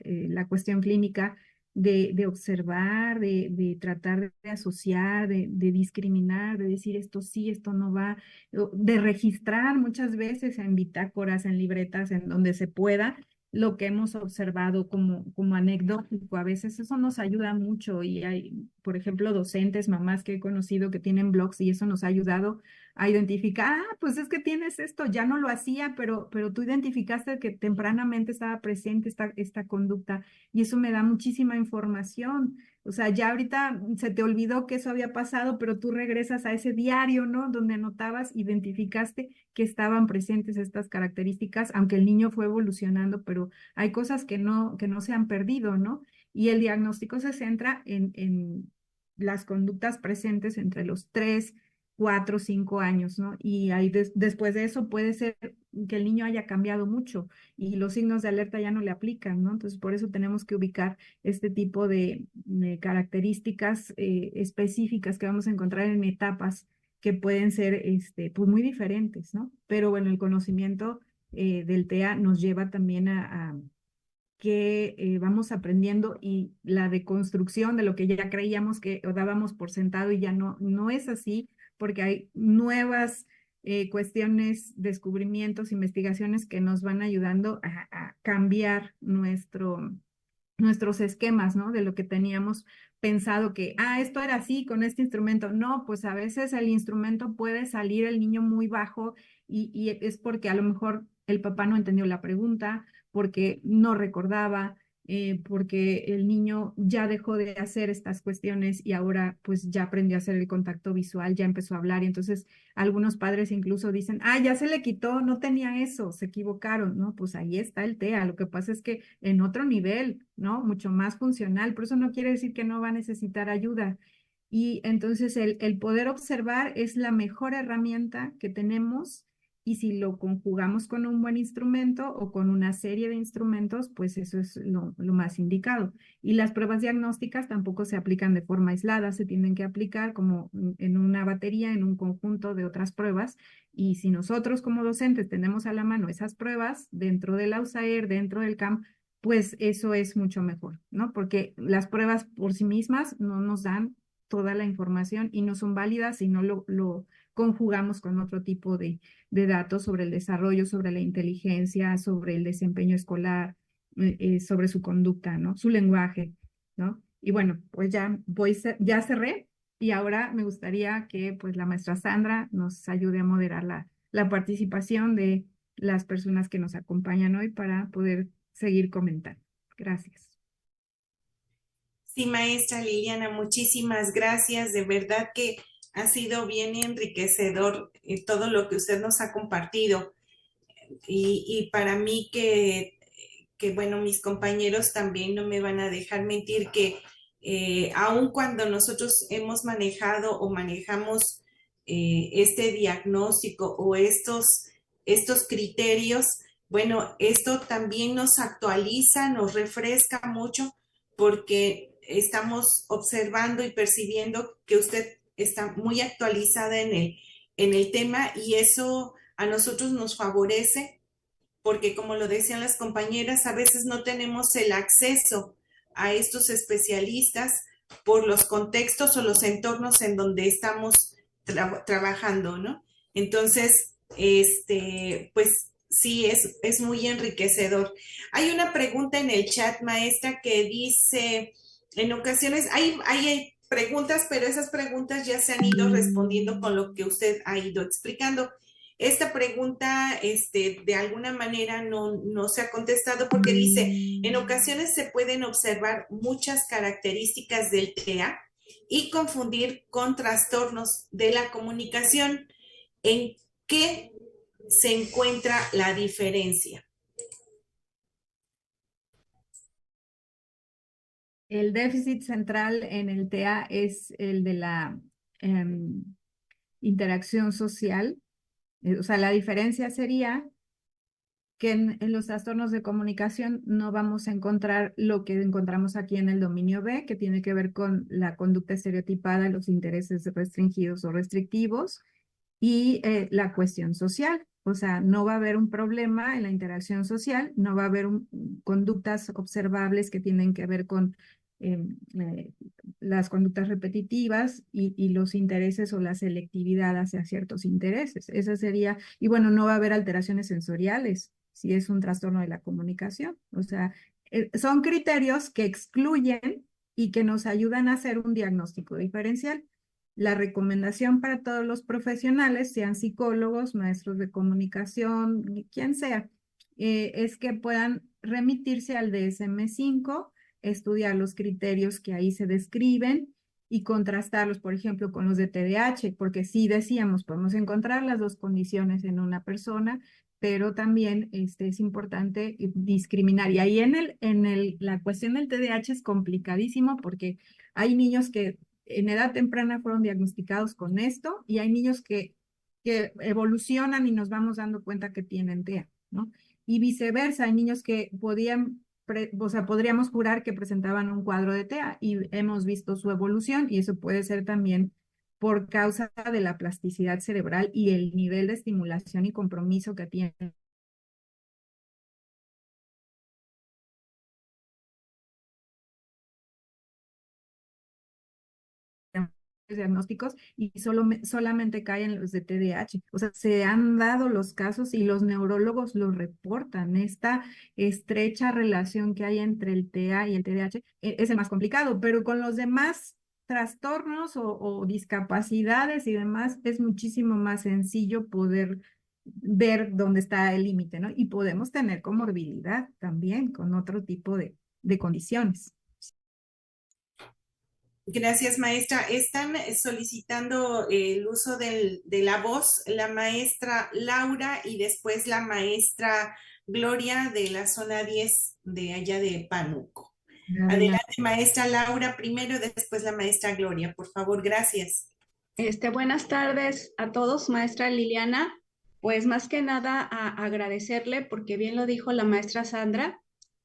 La cuestión clínica de observar, de tratar de asociar, de discriminar, de decir esto sí, esto no va, de registrar muchas veces en bitácoras, en libretas, en donde se pueda, lo que hemos observado como anecdótico. A veces eso nos ayuda mucho y hay, por ejemplo, docentes, mamás que he conocido que tienen blogs y eso nos ha ayudado a identificar, pues es que tienes esto, ya no lo hacía, pero tú identificaste que tempranamente estaba presente esta conducta y eso me da muchísima información. O sea, ya ahorita se te olvidó que eso había pasado, pero tú regresas a ese diario, ¿no? Donde anotabas, identificaste que estaban presentes estas características, aunque el niño fue evolucionando, pero hay cosas que no se han perdido, ¿no? Y el diagnóstico se centra en las conductas presentes entre los 3, 4, 5 años, ¿no? Y ahí después de eso puede ser que el niño haya cambiado mucho y los signos de alerta ya no le aplican, ¿no? Entonces, por eso tenemos que ubicar este tipo de características específicas que vamos a encontrar en etapas que pueden ser pues muy diferentes, ¿no? Pero bueno, el conocimiento del TEA nos lleva también a que vamos aprendiendo y la deconstrucción de lo que ya creíamos que o dábamos por sentado y ya no es así, porque hay nuevas cuestiones, descubrimientos, investigaciones que nos van ayudando a cambiar nuestros esquemas, ¿no? De lo que teníamos pensado que, esto era así con este instrumento. No, pues a veces el instrumento puede salir el niño muy bajo y es porque a lo mejor el papá no entendió la pregunta, porque no recordaba, porque el niño ya dejó de hacer estas cuestiones y ahora pues ya aprendió a hacer el contacto visual, ya empezó a hablar y entonces algunos padres incluso dicen, ya se le quitó, no tenía eso, se equivocaron, ¿no? Pues ahí está el TEA, lo que pasa es que en otro nivel, ¿no? Mucho más funcional, pero eso no quiere decir que no va a necesitar ayuda. Y entonces el poder observar es la mejor herramienta que tenemos y si lo conjugamos con un buen instrumento o con una serie de instrumentos, pues eso es lo más indicado. Y las pruebas diagnósticas tampoco se aplican de forma aislada, se tienen que aplicar como en una batería, en un conjunto de otras pruebas. Y si nosotros como docentes tenemos a la mano esas pruebas dentro de la USAER, dentro del CAM, pues eso es mucho mejor, ¿no? Porque las pruebas por sí mismas no nos dan toda la información y no son válidas si no lo conjugamos con otro tipo de datos sobre el desarrollo, sobre la inteligencia, sobre el desempeño escolar, sobre su conducta, ¿no? Su lenguaje, ¿no? Y bueno, pues ya cerré y ahora me gustaría que pues la maestra Sandra nos ayude a moderar la participación de las personas que nos acompañan hoy para poder seguir comentando. Gracias. Sí, maestra Liliana, muchísimas gracias. De verdad que ha sido bien enriquecedor todo lo que usted nos ha compartido. Y para mí que, bueno, mis compañeros también no me van a dejar mentir que aun cuando nosotros hemos manejado o manejamos este diagnóstico o estos criterios, bueno, esto también nos actualiza, nos refresca mucho porque estamos observando y percibiendo que usted está muy actualizada en el tema y eso a nosotros nos favorece porque como lo decían las compañeras, a veces no tenemos el acceso a estos especialistas por los contextos o los entornos en donde estamos trabajando, ¿no? Entonces, pues sí, es muy enriquecedor. Hay una pregunta en el chat, maestra, que dice, en ocasiones hay preguntas, pero esas preguntas ya se han ido respondiendo con lo que usted ha ido explicando. Esta pregunta, de alguna manera no se ha contestado porque dice, en ocasiones se pueden observar muchas características del TEA y confundir con trastornos de la comunicación. ¿En qué se encuentra la diferencia? El déficit central en el TEA es el de la interacción social. O sea, la diferencia sería que en los trastornos de comunicación no vamos a encontrar lo que encontramos aquí en el dominio B, que tiene que ver con la conducta estereotipada, los intereses restringidos o restrictivos y la cuestión social. O sea, no va a haber un problema en la interacción social, no va a haber conductas observables que tienen que ver con las conductas repetitivas y los intereses o la selectividad hacia ciertos intereses. Esa sería, y bueno, no va a haber alteraciones sensoriales si es un trastorno de la comunicación. O sea, son criterios que excluyen y que nos ayudan a hacer un diagnóstico diferencial. La recomendación para todos los profesionales, sean psicólogos, maestros de comunicación, quien sea, es que puedan remitirse al DSM-5, estudiar los criterios que ahí se describen y contrastarlos, por ejemplo, con los de TDAH, porque sí decíamos, podemos encontrar las dos condiciones en una persona, pero también es importante discriminar. Y ahí la cuestión del TDAH es complicadísimo porque hay niños que en edad temprana fueron diagnosticados con esto y hay niños que evolucionan y nos vamos dando cuenta que tienen TEA, ¿no? Y viceversa, hay niños que podríamos jurar que presentaban un cuadro de TEA y hemos visto su evolución y eso puede ser también por causa de la plasticidad cerebral y el nivel de estimulación y compromiso que tienen diagnósticos y solamente caen los de TDAH. O sea, se han dado los casos y los neurólogos lo reportan. Esta estrecha relación que hay entre el TEA y el TDAH es el más complicado, pero con los demás trastornos o discapacidades y demás es muchísimo más sencillo poder ver dónde está el límite, ¿no? Y podemos tener comorbilidad también con otro tipo de condiciones. Gracias, maestra. Están solicitando el uso de la voz la maestra Laura y después la maestra Gloria de la zona 10 de allá de Pánuco. Adelante, maestra Laura primero, después la maestra Gloria, por favor. Gracias. Buenas tardes a todos, maestra Liliana. Pues más que nada agradecerle porque bien lo dijo la maestra Sandra.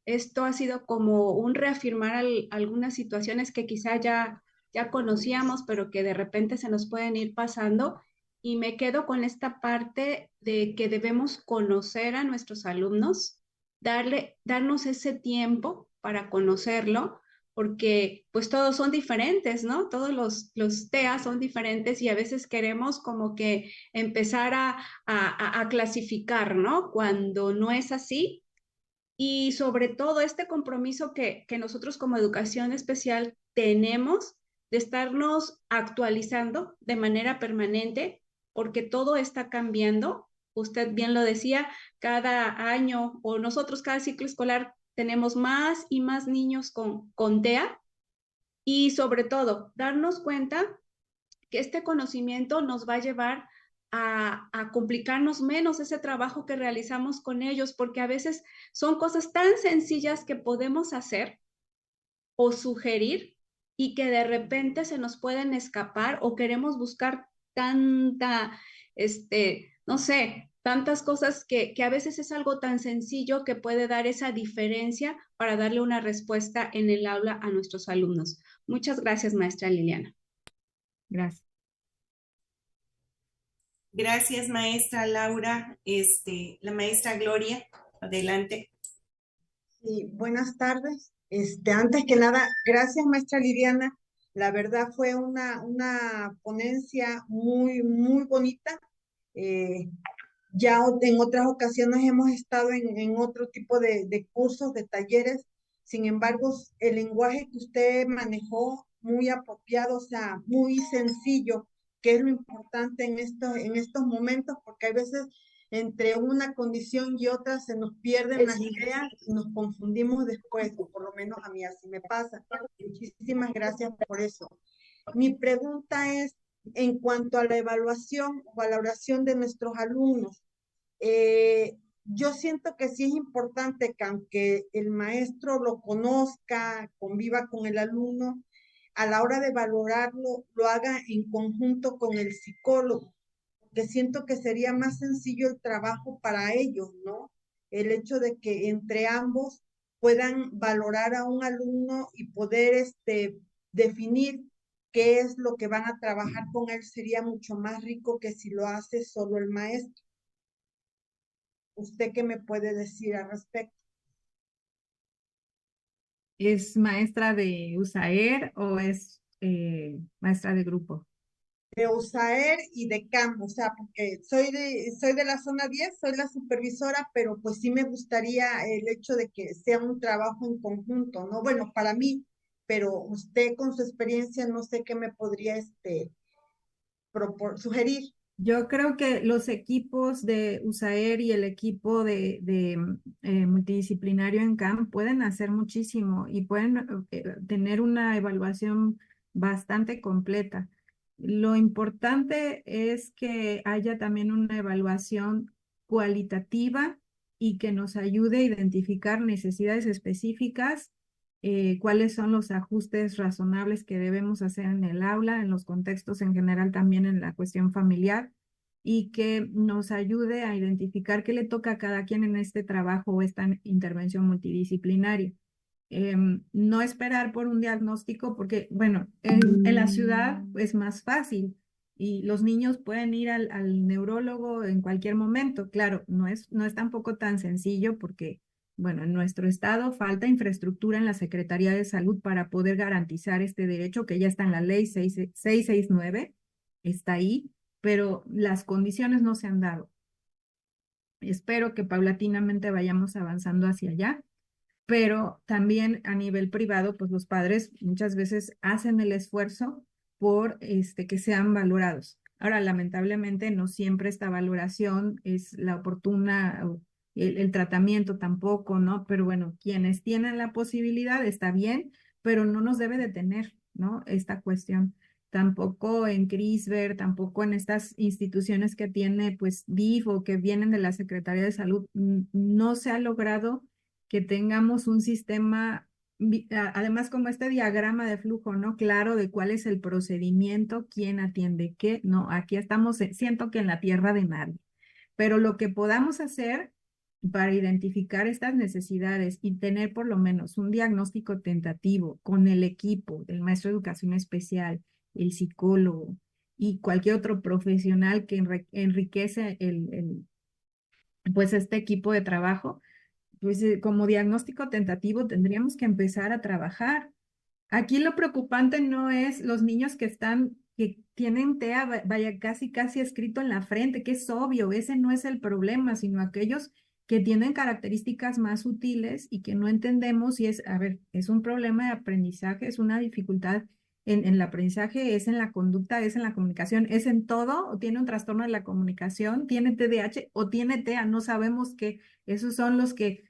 Esto ha sido como un reafirmar algunas situaciones que quizá ya conocíamos, pero que de repente se nos pueden ir pasando. Y me quedo con esta parte de que debemos conocer a nuestros alumnos, darnos ese tiempo para conocerlo, porque pues todos son diferentes, ¿no? Todos los TEA son diferentes y a veces queremos como que empezar a clasificar, ¿no? Cuando no es así. Y sobre todo este compromiso que nosotros como educación especial tenemos de estarnos actualizando de manera permanente, porque todo está cambiando. Usted bien lo decía, cada año o nosotros cada ciclo escolar tenemos más y más niños con TEA y sobre todo darnos cuenta que este conocimiento nos va a llevar a complicarnos menos ese trabajo que realizamos con ellos, porque a veces son cosas tan sencillas que podemos hacer o sugerir y que de repente se nos pueden escapar o queremos buscar no sé, tantas cosas que a veces es algo tan sencillo que puede dar esa diferencia para darle una respuesta en el aula a nuestros alumnos. Muchas gracias, maestra Liliana. Gracias. Gracias, maestra Laura. La maestra Gloria, adelante. Sí, buenas tardes. Antes que nada, gracias, maestra Liliana, La verdad fue una ponencia muy, muy bonita. Eh, ya en otras ocasiones hemos estado en otro tipo de cursos, de talleres. Sin embargo, el lenguaje que usted manejó, muy apropiado, o sea, muy sencillo, que es lo importante en estos momentos, porque hay veces entre una condición y otra se nos pierden las ideas y nos confundimos después, o por lo menos a mí así me pasa. Muchísimas gracias por eso. Mi pregunta es, en cuanto a la evaluación o valoración de nuestros alumnos, yo siento que sí es importante que aunque el maestro lo conozca, conviva con el alumno, a la hora de valorarlo, lo haga en conjunto con el psicólogo, porque siento que sería más sencillo el trabajo para ellos, ¿no? El hecho de que entre ambos puedan valorar a un alumno y poder definir qué es lo que van a trabajar con él sería mucho más rico que si lo hace solo el maestro. ¿Usted qué me puede decir al respecto? ¿Es maestra de USAER o es maestra de grupo? De USAER y de CAM, o sea, porque soy de la zona 10, soy la supervisora, pero pues sí me gustaría el hecho de que sea un trabajo en conjunto, ¿no? Bueno, para mí, pero usted con su experiencia no sé qué me podría sugerir. Yo creo que los equipos de USAER y el equipo de multidisciplinario en CAM pueden hacer muchísimo y pueden tener una evaluación bastante completa. Lo importante es que haya también una evaluación cualitativa y que nos ayude a identificar necesidades específicas, cuáles son los ajustes razonables que debemos hacer en el aula, en los contextos en general, también en la cuestión familiar, y que nos ayude a identificar qué le toca a cada quien en este trabajo o esta intervención multidisciplinaria. No esperar por un diagnóstico, porque, bueno, en la ciudad es más fácil y los niños pueden ir al neurólogo en cualquier momento. Claro, no es tampoco tan sencillo porque, bueno, en nuestro estado falta infraestructura en la Secretaría de Salud para poder garantizar este derecho que ya está en la ley 669, está ahí, pero las condiciones no se han dado. Espero que paulatinamente vayamos avanzando hacia allá, pero también a nivel privado, pues los padres muchas veces hacen el esfuerzo por que sean valorados. Ahora, lamentablemente, no siempre esta valoración es la oportuna, o el tratamiento tampoco, ¿no? Pero bueno, quienes tienen la posibilidad está bien, pero no nos debe detener, ¿no? Esta cuestión. Tampoco en CRISVR, tampoco en estas instituciones que tiene, pues, DIF o que vienen de la Secretaría de Salud, no se ha logrado que tengamos un sistema, además como este diagrama de flujo, ¿no? Claro de cuál es el procedimiento, quién atiende qué, no, aquí estamos, siento que en la tierra de nadie, pero lo que podamos hacer para identificar estas necesidades y tener por lo menos un diagnóstico tentativo con el equipo del maestro de educación especial, el psicólogo y cualquier otro profesional que enriquece pues este equipo de trabajo, pues como diagnóstico tentativo tendríamos que empezar a trabajar. Aquí lo preocupante no es los niños que tienen TEA, vaya casi escrito en la frente, que es obvio, ese no es el problema, sino aquellos que tienen características más sutiles y que no entendemos si es, a ver, es un problema de aprendizaje, es una dificultad en el aprendizaje, es en la conducta, es en la comunicación, es en todo, o tiene un trastorno de la comunicación, tiene TDAH o tiene TEA, no sabemos qué. Esos son los que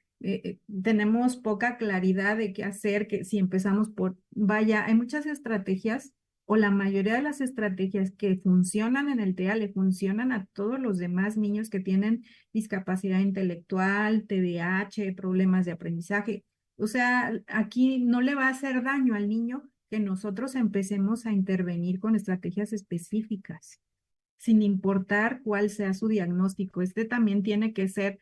tenemos poca claridad de qué hacer, que si empezamos vaya, hay muchas estrategias o la mayoría de las estrategias que funcionan en el TEA le funcionan a todos los demás niños que tienen discapacidad intelectual, TDAH, problemas de aprendizaje. O sea, aquí no le va a hacer daño al niño que nosotros empecemos a intervenir con estrategias específicas, sin importar cuál sea su diagnóstico. Este también tiene que ser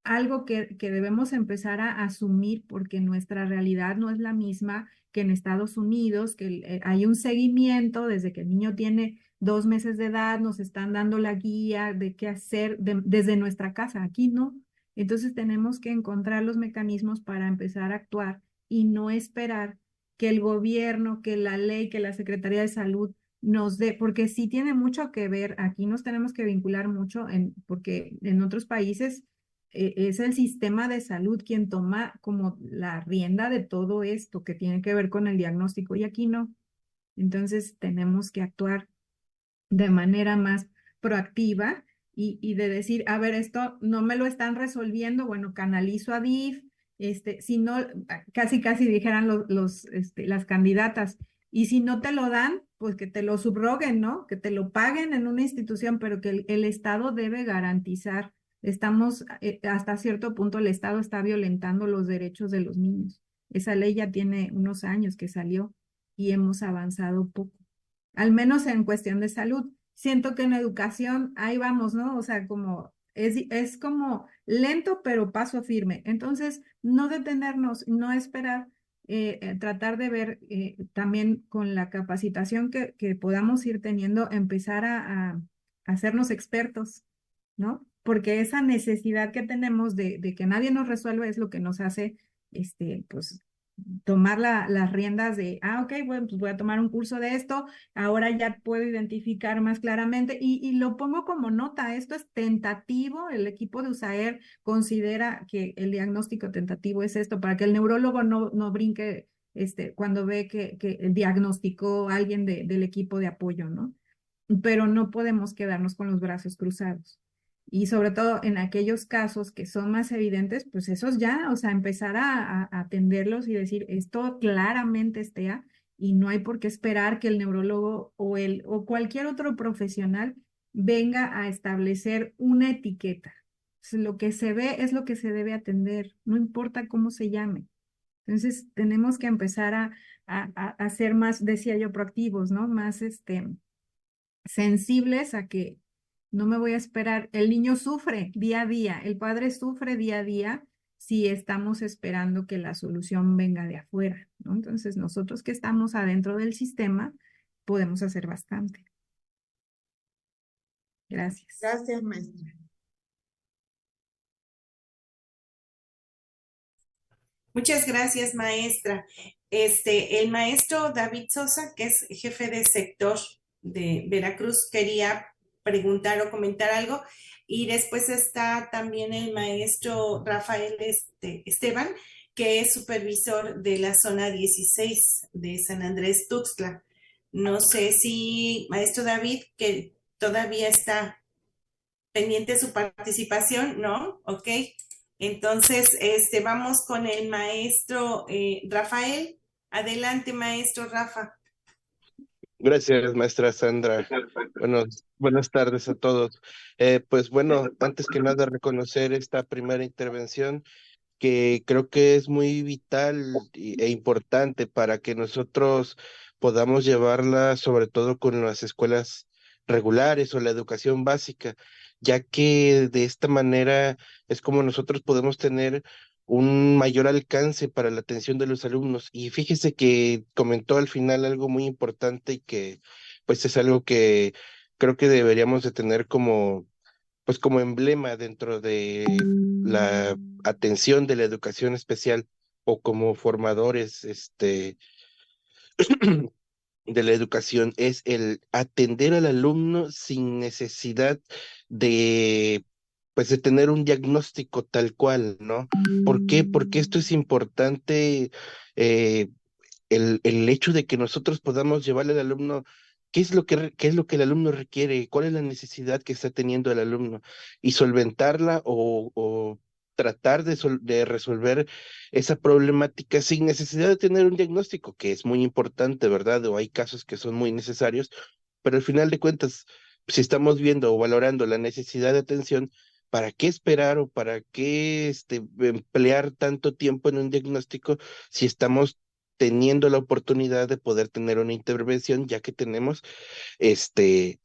algo que debemos empezar a asumir porque nuestra realidad no es la misma que en Estados Unidos, que hay un seguimiento desde que el niño tiene 2 meses de edad, nos están dando la guía de qué hacer desde nuestra casa. Aquí no. Entonces tenemos que encontrar los mecanismos para empezar a actuar y no esperar que el gobierno, que la ley, que la Secretaría de Salud nos dé, porque sí tiene mucho que ver, aquí nos tenemos que vincular mucho, porque en otros países es el sistema de salud quien toma como la rienda de todo esto que tiene que ver con el diagnóstico y aquí no. Entonces tenemos que actuar de manera más proactiva y de decir, a ver, esto no me lo están resolviendo, bueno, canalizo a DIF, si no, casi dijeran las candidatas, y si no te lo dan, pues que te lo subroguen, ¿no? Que te lo paguen en una institución, pero que el Estado debe garantizar. Estamos, hasta cierto punto, el Estado está violentando los derechos de los niños. Esa ley ya tiene unos años que salió y hemos avanzado poco, al menos en cuestión de salud. Siento que en educación ahí vamos, ¿no? O sea, como es como lento, pero paso firme. Entonces, no detenernos, no esperar, tratar de ver también con la capacitación que podamos ir teniendo, empezar a hacernos expertos, ¿no? Porque esa necesidad que tenemos de que nadie nos resuelva es lo que nos hace, pues, tomar las riendas de, ok, bueno, pues voy a tomar un curso de esto, ahora ya puedo identificar más claramente y lo pongo como nota, esto es tentativo, el equipo de USAER considera que el diagnóstico tentativo es esto, para que el neurólogo no brinque cuando ve que diagnosticó a alguien del equipo de apoyo, ¿no? Pero no podemos quedarnos con los brazos cruzados. Y sobre todo en aquellos casos que son más evidentes, pues esos ya, o sea, empezar a atenderlos y decir, esto claramente es TEA y no hay por qué esperar que el neurólogo o cualquier otro profesional venga a establecer una etiqueta. Lo que se ve es lo que se debe atender, no importa cómo se llame. Entonces, tenemos que empezar a ser más, decía yo, proactivos, ¿no? Más, sensibles a que no me voy a esperar. El niño sufre día a día, el padre sufre día a día si estamos esperando que la solución venga de afuera, ¿no? Entonces, nosotros que estamos adentro del sistema, podemos hacer bastante. Gracias. Gracias, maestra. Muchas gracias, maestra. El maestro David Sosa, que es jefe de sector de Veracruz, quería preguntar o comentar algo. Y después está también el maestro Rafael Esteban, que es supervisor de la zona 16 de San Andrés Tuxtla. No sé si, maestro David, que todavía está pendiente su participación, ¿no? Ok. Entonces, vamos con el maestro Rafael. Adelante, maestro Rafa. Gracias, maestra Sandra. Buenas tardes a todos. Pues bueno, antes que nada reconocer esta primera intervención que creo que es muy vital e importante para que nosotros podamos llevarla sobre todo con las escuelas regulares o la educación básica, ya que de esta manera es como nosotros podemos tener un mayor alcance para la atención de los alumnos. Y fíjese que comentó al final algo muy importante y que pues es algo que creo que deberíamos de tener como pues como emblema dentro de la atención de la educación especial o como formadores de la educación es el atender al alumno sin necesidad de pues de tener un diagnóstico tal cual, ¿no? ¿Por qué? Porque esto es importante, eh, el hecho de que nosotros podamos llevarle al alumno qué es lo que el alumno requiere, cuál es la necesidad que está teniendo el alumno y solventarla o tratar de resolver esa problemática sin necesidad de tener un diagnóstico, que es muy importante, ¿verdad? O hay casos que son muy necesarios, pero al final de cuentas, si estamos viendo o valorando la necesidad de atención, ¿para qué esperar o para qué emplear tanto tiempo en un diagnóstico si estamos teniendo la oportunidad de poder tener una intervención, ya que tenemos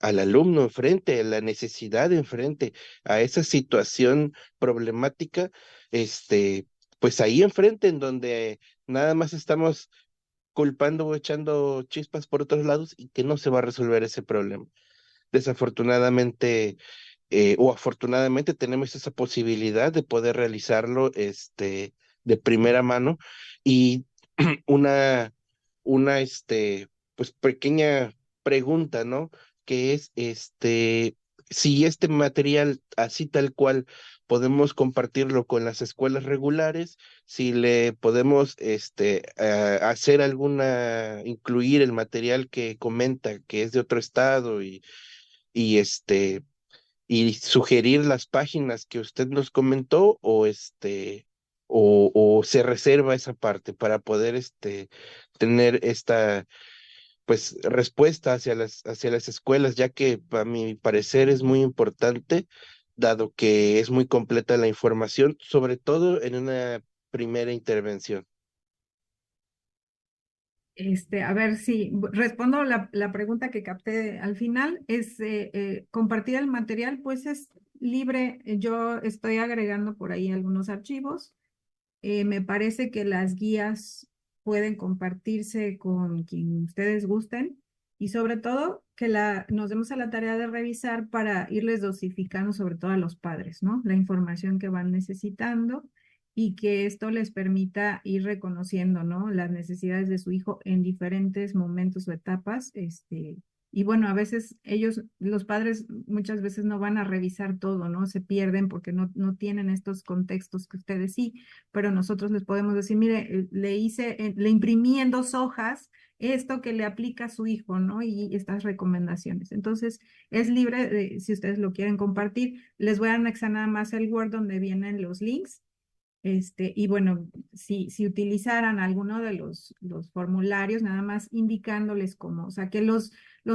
al alumno enfrente, a la necesidad enfrente, a esa situación problemática, pues ahí enfrente, en donde nada más estamos culpando o echando chispas por otros lados y que no se va a resolver ese problema. Desafortunadamente, o afortunadamente tenemos esa posibilidad de poder realizarlo de primera mano y una una, pues pequeña pregunta, ¿no? Que es, si este material así tal cual podemos compartirlo con las escuelas regulares, si le podemos, hacer incluir el material que comenta que es de otro estado y y sugerir las páginas que usted nos comentó o o se reserva esa parte para poder tener esta pues respuesta hacia las escuelas, ya que a mi parecer es muy importante, dado que es muy completa la información, sobre todo en una primera intervención. A ver si respondo la pregunta que capté al final. Es compartir el material, pues es libre. Yo estoy agregando por ahí algunos archivos. Me parece que las guías pueden compartirse con quien ustedes gusten y sobre todo que nos demos a la tarea de revisar para irles dosificando, sobre todo a los padres, ¿no? La información que van necesitando y que esto les permita ir reconociendo, ¿no? Las necesidades de su hijo en diferentes momentos o etapas, y bueno, a veces ellos, los padres, muchas veces no van a revisar todo, ¿no? Se pierden porque no tienen estos contextos que ustedes sí, pero nosotros les podemos decir, mire, le imprimí en 2 hojas esto que le aplica a su hijo, ¿no? Y estas recomendaciones. Entonces, es libre si ustedes lo quieren compartir. Les voy a anexar nada más el Word donde vienen los links. Y bueno, si utilizaran alguno de los formularios, nada más indicándoles cómo, o sea, que los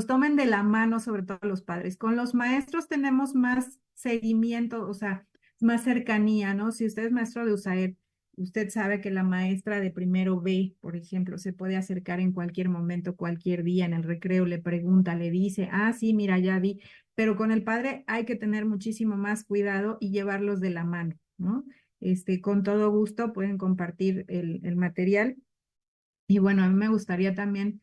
tomen de la mano, sobre todo los padres. Con los maestros tenemos más seguimiento, o sea, más cercanía, ¿no? Si usted es maestro de USAED, usted sabe que la maestra de primero B, por ejemplo, se puede acercar en cualquier momento, cualquier día, en el recreo, le pregunta, le dice, ah, sí, mira, ya vi, pero con el padre hay que tener muchísimo más cuidado y llevarlos de la mano, ¿no? Con todo gusto pueden compartir el material. Y bueno, a mí me gustaría también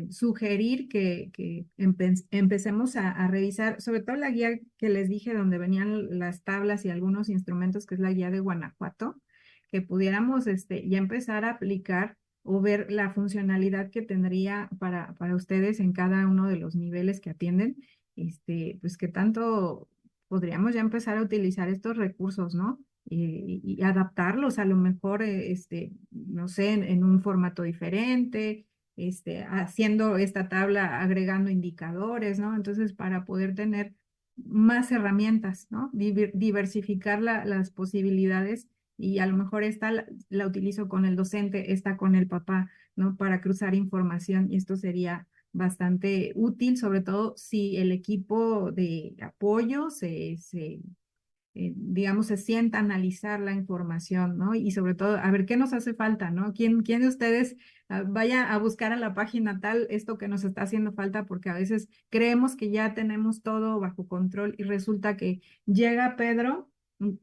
sugerir que empecemos a revisar, sobre todo la guía que les dije, donde venían las tablas y algunos instrumentos, que es la guía de Guanajuato, que pudiéramos ya empezar a aplicar o ver la funcionalidad que tendría para ustedes en cada uno de los niveles que atienden, pues que tanto podríamos ya empezar a utilizar estos recursos, ¿no? Y adaptarlos a lo mejor, no sé, en un formato diferente, haciendo esta tabla, agregando indicadores, ¿no? Entonces, para poder tener más herramientas, ¿no? Diversificar las posibilidades y a lo mejor esta la utilizo con el docente, esta con el papá, ¿no? Para cruzar información y esto sería bastante útil, sobre todo si el equipo de apoyo digamos, se sienta a analizar la información, ¿no? Y sobre todo, a ver qué nos hace falta, ¿no? ¿Quién de ustedes vaya a buscar a la página tal esto que nos está haciendo falta? Porque a veces creemos que ya tenemos todo bajo control y resulta que llega Pedro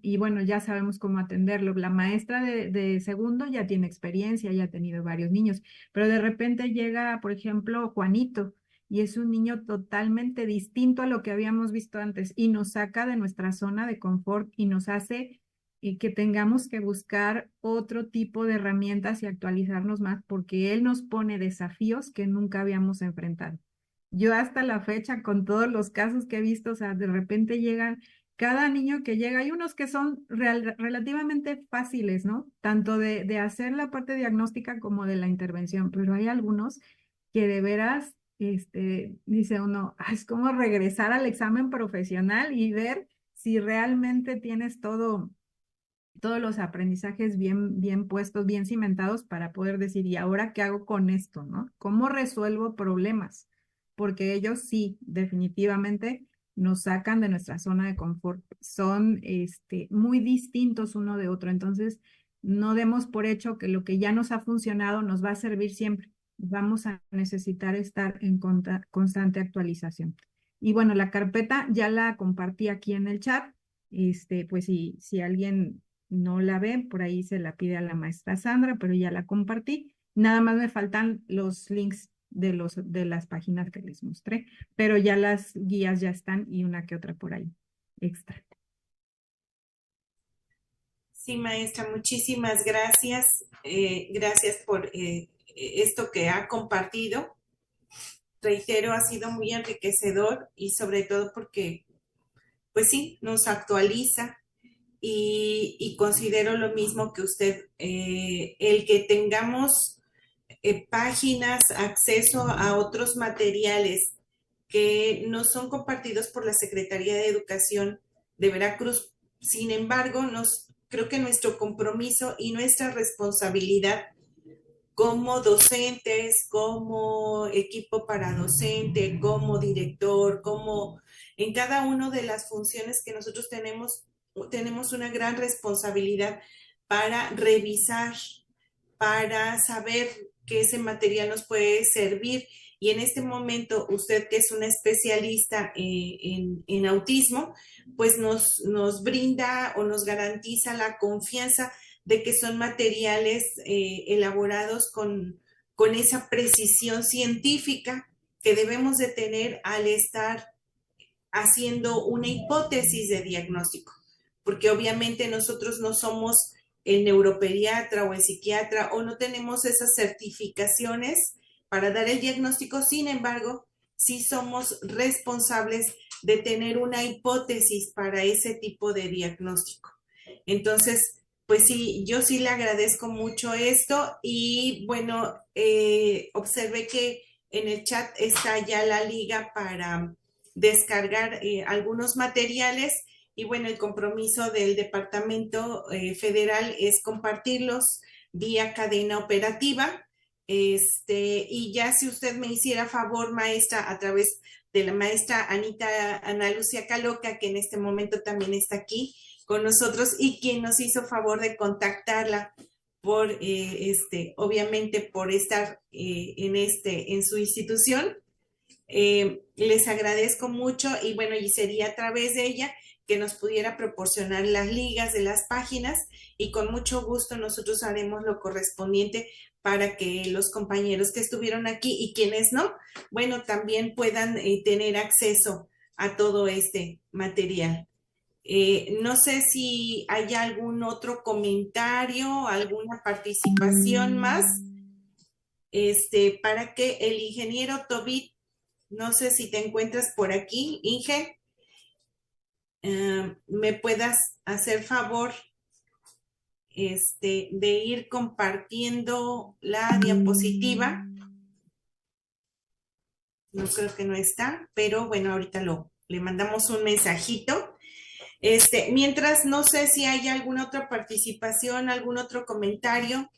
y bueno, ya sabemos cómo atenderlo. La maestra de segundo ya tiene experiencia, ya ha tenido varios niños, pero de repente llega, por ejemplo, Juanito y es un niño totalmente distinto a lo que habíamos visto antes y nos saca de nuestra zona de confort y nos hace que tengamos que buscar otro tipo de herramientas y actualizarnos más porque él nos pone desafíos que nunca habíamos enfrentado. Yo hasta la fecha, con todos los casos que he visto, o sea, de repente llegan, cada niño que llega, hay unos que son relativamente fáciles, ¿no? Tanto de hacer la parte diagnóstica como de la intervención, pero hay algunos que de veras dice uno, es como regresar al examen profesional y ver si realmente tienes todos los aprendizajes bien puestos, bien cimentados para poder decir, ¿y ahora qué hago con esto, no? ¿Cómo resuelvo problemas? Porque ellos sí, definitivamente nos sacan de nuestra zona de confort. Son muy distintos uno de otro. Entonces, no demos por hecho que lo que ya nos ha funcionado nos va a servir siempre. Vamos a necesitar estar en constante actualización. Y bueno, la carpeta ya la compartí aquí en el chat. Pues si alguien no la ve, por ahí se la pide a la maestra Sandra, pero ya la compartí. Nada más me faltan los links de las páginas que les mostré, pero ya las guías ya están y una que otra por ahí extra. Sí, maestra, muchísimas gracias. Gracias por esto que ha compartido. Reitero, ha sido muy enriquecedor y sobre todo porque, pues sí, nos actualiza y considero lo mismo que usted, el que tengamos páginas, acceso a otros materiales que no son compartidos por la Secretaría de Educación de Veracruz. Sin embargo, creo que nuestro compromiso y nuestra responsabilidad como docentes, como equipo para docente, como director, como en cada una de las funciones que nosotros tenemos una gran responsabilidad para revisar, para saber que ese material nos puede servir. Y en este momento, usted que es una especialista en autismo, pues nos brinda o nos garantiza la confianza de que son materiales elaborados con esa precisión científica que debemos de tener al estar haciendo una hipótesis de diagnóstico, porque obviamente nosotros no somos el neuropediatra o el psiquiatra o no tenemos esas certificaciones para dar el diagnóstico. Sin embargo, sí somos responsables de tener una hipótesis para ese tipo de diagnóstico. Entonces, pues sí, yo sí le agradezco mucho esto y bueno, observé que en el chat está ya la liga para descargar algunos materiales y bueno, el compromiso del Departamento Federal es compartirlos vía cadena operativa. Y ya si usted me hiciera favor, maestra, a través de la maestra Ana Lucia Caloca, que en este momento también está aquí con nosotros y quien nos hizo favor de contactarla por, obviamente por estar en su institución. Les agradezco mucho y bueno, y sería a través de ella que nos pudiera proporcionar las ligas de las páginas y con mucho gusto nosotros haremos lo correspondiente para que los compañeros que estuvieron aquí y quienes no, bueno, también puedan tener acceso a todo este material. No sé si hay algún otro comentario, alguna participación más, para que el ingeniero Tobit, no sé si te encuentras por aquí, Inge, me puedas hacer favor, de ir compartiendo la diapositiva. No creo que no está, pero bueno, ahorita le mandamos un mensajito. Mientras, no sé si hay alguna otra participación, algún otro comentario.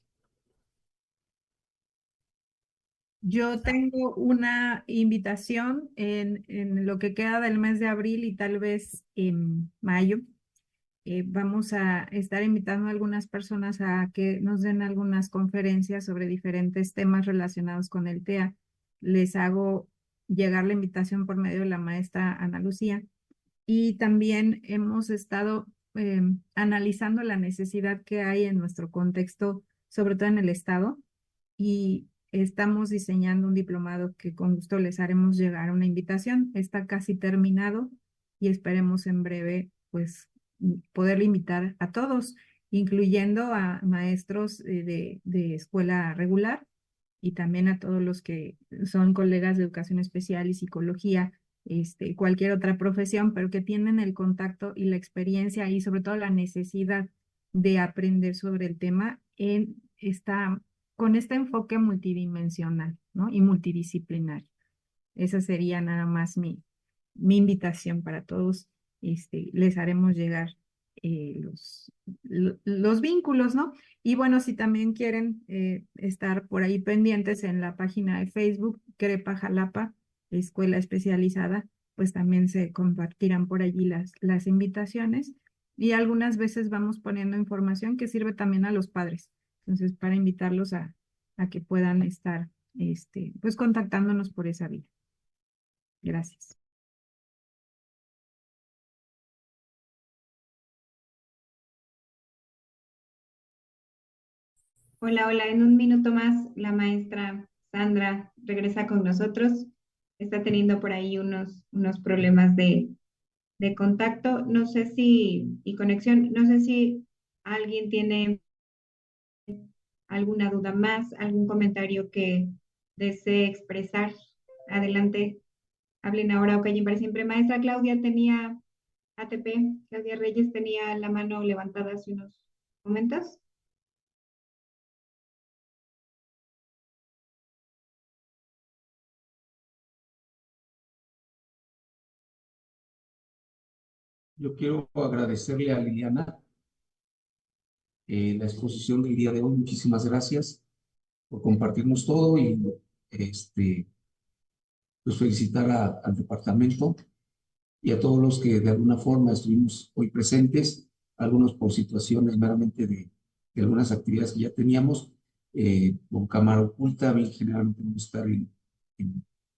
Yo tengo una invitación en lo que queda del mes de abril y tal vez en mayo. Vamos a estar invitando a algunas personas a que nos den algunas conferencias sobre diferentes temas relacionados con el TEA. Les hago llegar la invitación por medio de la maestra Ana Lucía. Y también hemos estado analizando la necesidad que hay en nuestro contexto, sobre todo en el estado, y estamos diseñando un diplomado que con gusto les haremos llegar una invitación. Está casi terminado y esperemos en breve pues poder invitar a todos, incluyendo a maestros de escuela regular y también a todos los que son colegas de educación especial y psicología, cualquier otra profesión, pero que tienen el contacto y la experiencia y sobre todo la necesidad de aprender sobre el tema con este enfoque multidimensional, ¿no? Y multidisciplinario. Esa sería nada más mi invitación para todos. Les haremos llegar los vínculos, ¿no? Y bueno, si también quieren estar por ahí pendientes en la página de Facebook, CREPA Jalapa, Escuela Especializada, pues también se compartirán por allí las invitaciones y algunas veces vamos poniendo información que sirve también a los padres. Entonces, para invitarlos a que puedan estar pues contactándonos por esa vía. Gracias. Hola, hola. En un minuto más, la maestra Sandra regresa con nosotros. Está teniendo por ahí unos problemas de contacto. No sé si, y conexión, no sé si alguien tiene alguna duda más, algún comentario que desee expresar. Adelante, hablen ahora o callen para siempre. Maestra Claudia tenía ATP, Claudia Reyes tenía la mano levantada hace unos momentos. Yo quiero agradecerle a Liliana la exposición del día de hoy. Muchísimas gracias por compartirnos todo y pues felicitar al departamento y a todos los que de alguna forma estuvimos hoy presentes, algunos por situaciones meramente de algunas actividades que ya teníamos, con cámara oculta, bien generalmente no estar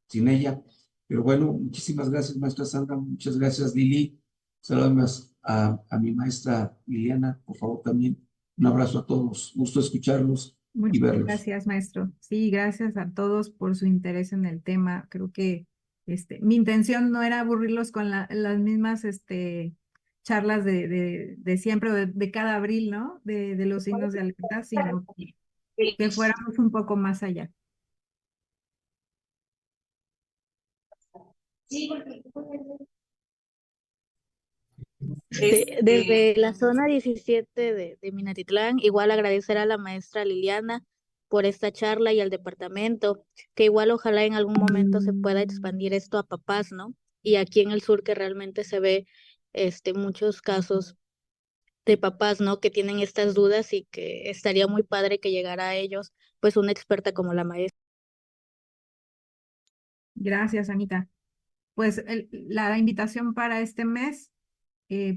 sin ella. Pero bueno, muchísimas gracias, maestra Sandra, muchas gracias, Lili. Saludos a mi maestra Liliana, por favor, también. Un abrazo a todos, gusto escucharlos y Muchas verlos. gracias, maestro. Sí, gracias a todos por su interés en el tema. Creo que mi intención no era aburrirlos con las mismas charlas de siempre, de cada abril, ¿no? De los signos de alerta, sino que fuéramos un poco más allá. Sí, porque Desde la zona 17 de Minatitlán, igual agradecer a la maestra Liliana por esta charla y al departamento, que igual ojalá en algún momento se pueda expandir esto a papás, ¿no? Y aquí en el sur que realmente se ve muchos casos de papás, ¿no? Que tienen estas dudas y que estaría muy padre que llegara a ellos, pues una experta como la maestra. Gracias, Anita. Pues la invitación para este mes,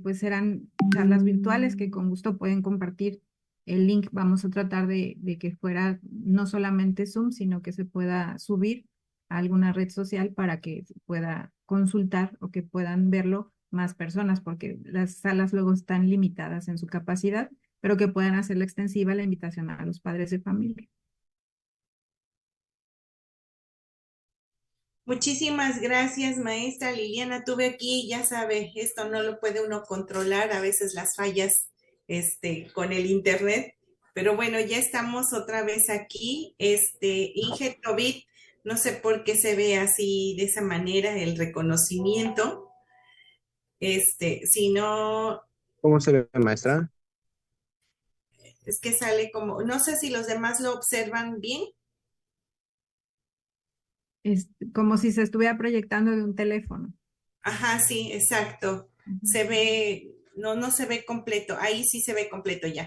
pues serán charlas virtuales que con gusto pueden compartir el link. Vamos a tratar de que fuera no solamente Zoom, sino que se pueda subir a alguna red social para que se pueda consultar o que puedan verlo más personas, porque las salas luego están limitadas en su capacidad, pero que puedan hacerla extensiva la invitación a los padres de familia. Muchísimas gracias, maestra Liliana. Tuve aquí, ya sabe, esto no lo puede uno controlar, a veces las fallas con el internet, pero bueno, ya estamos otra vez aquí. Inge Tobit, no sé por qué se ve así de esa manera el reconocimiento. Si no, ¿Cómo se ve, maestra? es que sale como, no sé si los demás lo observan bien. Es como si se estuviera proyectando de un teléfono. Ajá, sí, exacto. Se ve, no se ve completo. Ahí sí se ve completo ya.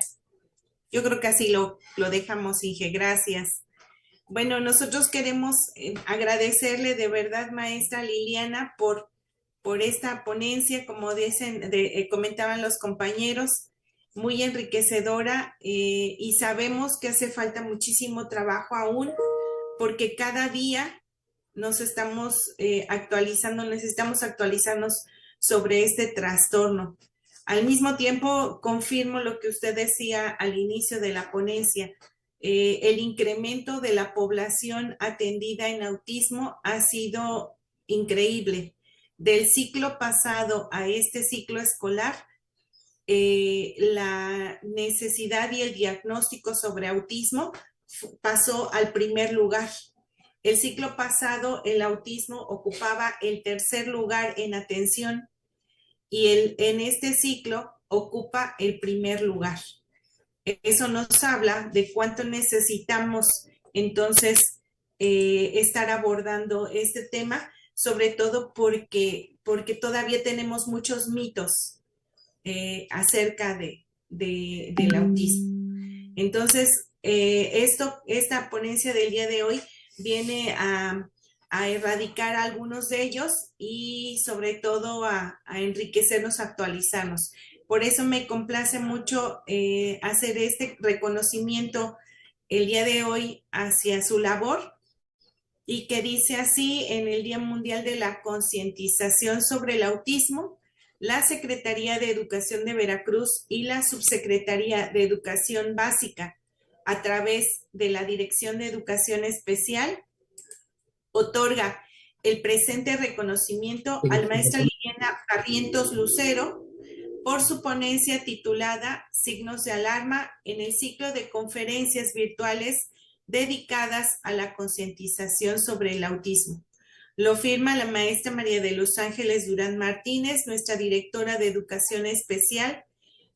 Yo creo que así lo dejamos, Inge. Gracias. Bueno, nosotros queremos agradecerle de verdad, maestra Liliana, por esta ponencia, como dicen, comentaban los compañeros, muy enriquecedora, y sabemos que hace falta muchísimo trabajo aún, porque cada día nos estamos actualizando, necesitamos actualizarnos sobre este trastorno. Al mismo tiempo, confirmo lo que usted decía al inicio de la ponencia. El incremento de la población atendida en autismo ha sido increíble. Del ciclo pasado a este ciclo escolar, la necesidad y el diagnóstico sobre autismo pasó al primer lugar. El ciclo pasado, el autismo ocupaba el tercer lugar en atención y en este ciclo ocupa el primer lugar. Eso nos habla de cuánto necesitamos entonces estar abordando este tema, sobre todo porque todavía tenemos muchos mitos acerca del autismo. Entonces, esta ponencia del día de hoy viene a erradicar algunos de ellos y sobre todo a enriquecernos, a actualizarnos. Por eso me complace mucho hacer este reconocimiento el día de hoy hacia su labor, y que dice así: en el Día Mundial de la Concientización sobre el Autismo, la Secretaría de Educación de Veracruz y la Subsecretaría de Educación Básica, a través de la Dirección de Educación Especial, otorga el presente reconocimiento al maestra Liliana Barrientos Lucero por su ponencia titulada signos de alarma en el ciclo de conferencias virtuales dedicadas a la concientización sobre el autismo. Lo firma la maestra María de los Ángeles Durán Martínez, nuestra directora de Educación Especial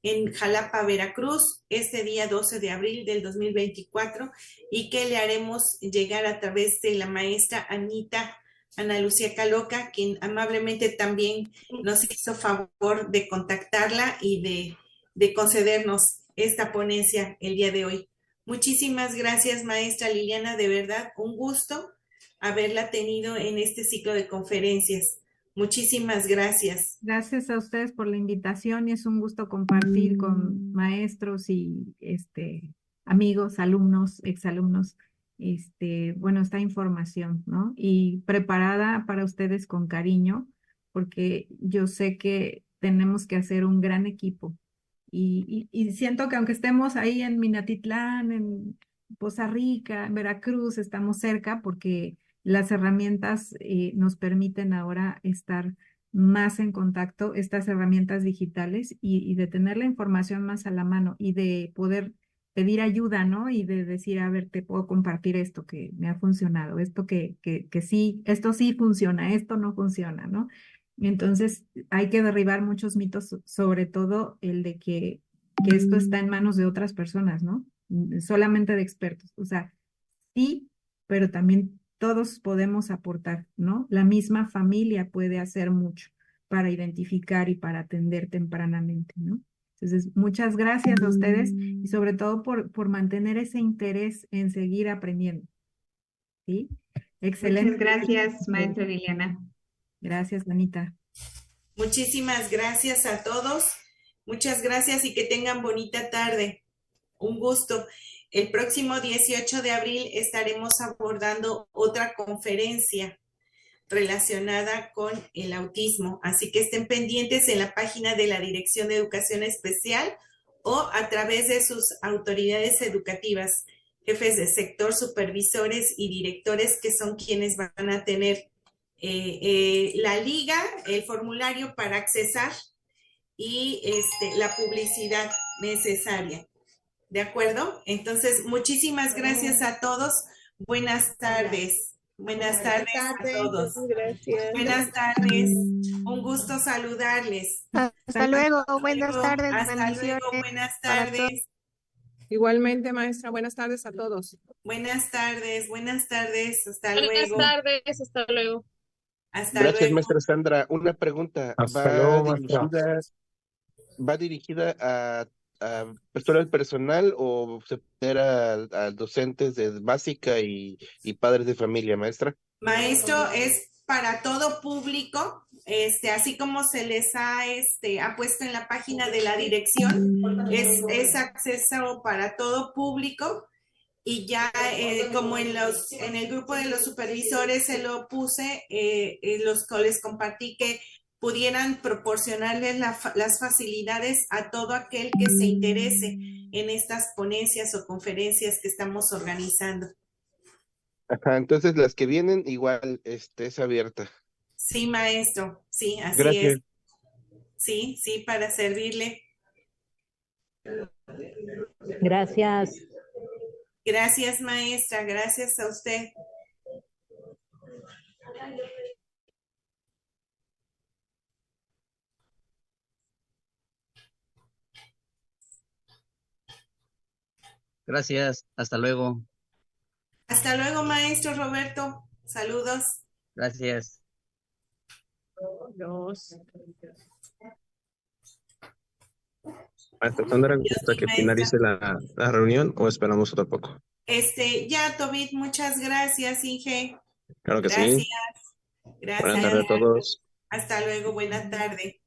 en Jalapa, Veracruz, este día 12 de abril del 2024, y que le haremos llegar a través de la maestra Ana Lucía Caloca, quien amablemente también nos hizo favor de contactarla y de concedernos esta ponencia el día de hoy. Muchísimas gracias, maestra Liliana, de verdad, un gusto haberla tenido en este ciclo de conferencias. Muchísimas gracias. Gracias a ustedes por la invitación y es un gusto compartir con maestros y amigos, alumnos, exalumnos, bueno, esta información, ¿no? Y preparada para ustedes con cariño, porque yo sé que tenemos que hacer un gran equipo. Y siento que aunque estemos ahí en Minatitlán, en Poza Rica, en Veracruz, estamos cerca porque las herramientas nos permiten ahora estar más en contacto, estas herramientas digitales y de tener la información más a la mano y de poder pedir ayuda, ¿no? Y de decir, a ver, te puedo compartir esto que me ha funcionado, esto que sí, esto sí funciona, esto no funciona, ¿no? Entonces hay que derribar muchos mitos, sobre todo el de que esto está en manos de otras personas, ¿no? Solamente de expertos. O sea, sí, pero también todos podemos aportar, ¿no? La misma familia puede hacer mucho para identificar y para atender tempranamente, ¿no? Entonces, muchas gracias a ustedes y sobre todo por mantener ese interés en seguir aprendiendo. ¿Sí? Excelente. Muchas gracias, maestra Liliana. Gracias, Anita. Muchísimas gracias a todos. Muchas gracias y que tengan bonita tarde. Un gusto. El próximo 18 de abril estaremos abordando otra conferencia relacionada con el autismo. Así que estén pendientes en la página de la Dirección de Educación Especial o a través de sus autoridades educativas, jefes de sector, supervisores y directores, que son quienes van a tener la liga, el formulario para accesar y la publicidad necesaria. ¿De acuerdo? Entonces, muchísimas gracias a todos. Buenas tardes. Buenas tardes a todos. Gracias. Buenas tardes. Un gusto saludarles. Hasta luego. Buenas tardes. Hasta Bendiciones. luego. Buenas para todos. tardes. Igualmente, maestra, buenas tardes a todos. Buenas tardes. Buenas tardes. Hasta luego. Buenas tardes. Hasta luego. Hasta Gracias, luego. maestra Sandra. Una pregunta. ¿Va dirigida a personal personal o se puede a docentes de básica y padres de familia, maestra? Maestro, es para todo público, así como se les ha puesto en la página de la dirección, es acceso para todo público. Y ya como en el grupo de los supervisores se lo puse, les compartí que pudieran proporcionarles las facilidades a todo aquel que se interese en estas ponencias o conferencias que estamos organizando. Ajá, entonces las que vienen igual es abierta. Sí, maestro, sí, así Gracias. es. Sí, para servirle. Gracias. Gracias, maestra, gracias a usted. Gracias, hasta luego. Hasta luego, maestro Roberto. Saludos. Gracias. Maestra Sandra, ¿gusta que finalice la reunión o esperamos otro poco? Ya, Tobit, muchas gracias, Inge. Claro que Gracias. sí. Gracias. Buenas tardes a todos. Hasta luego, buena tarde.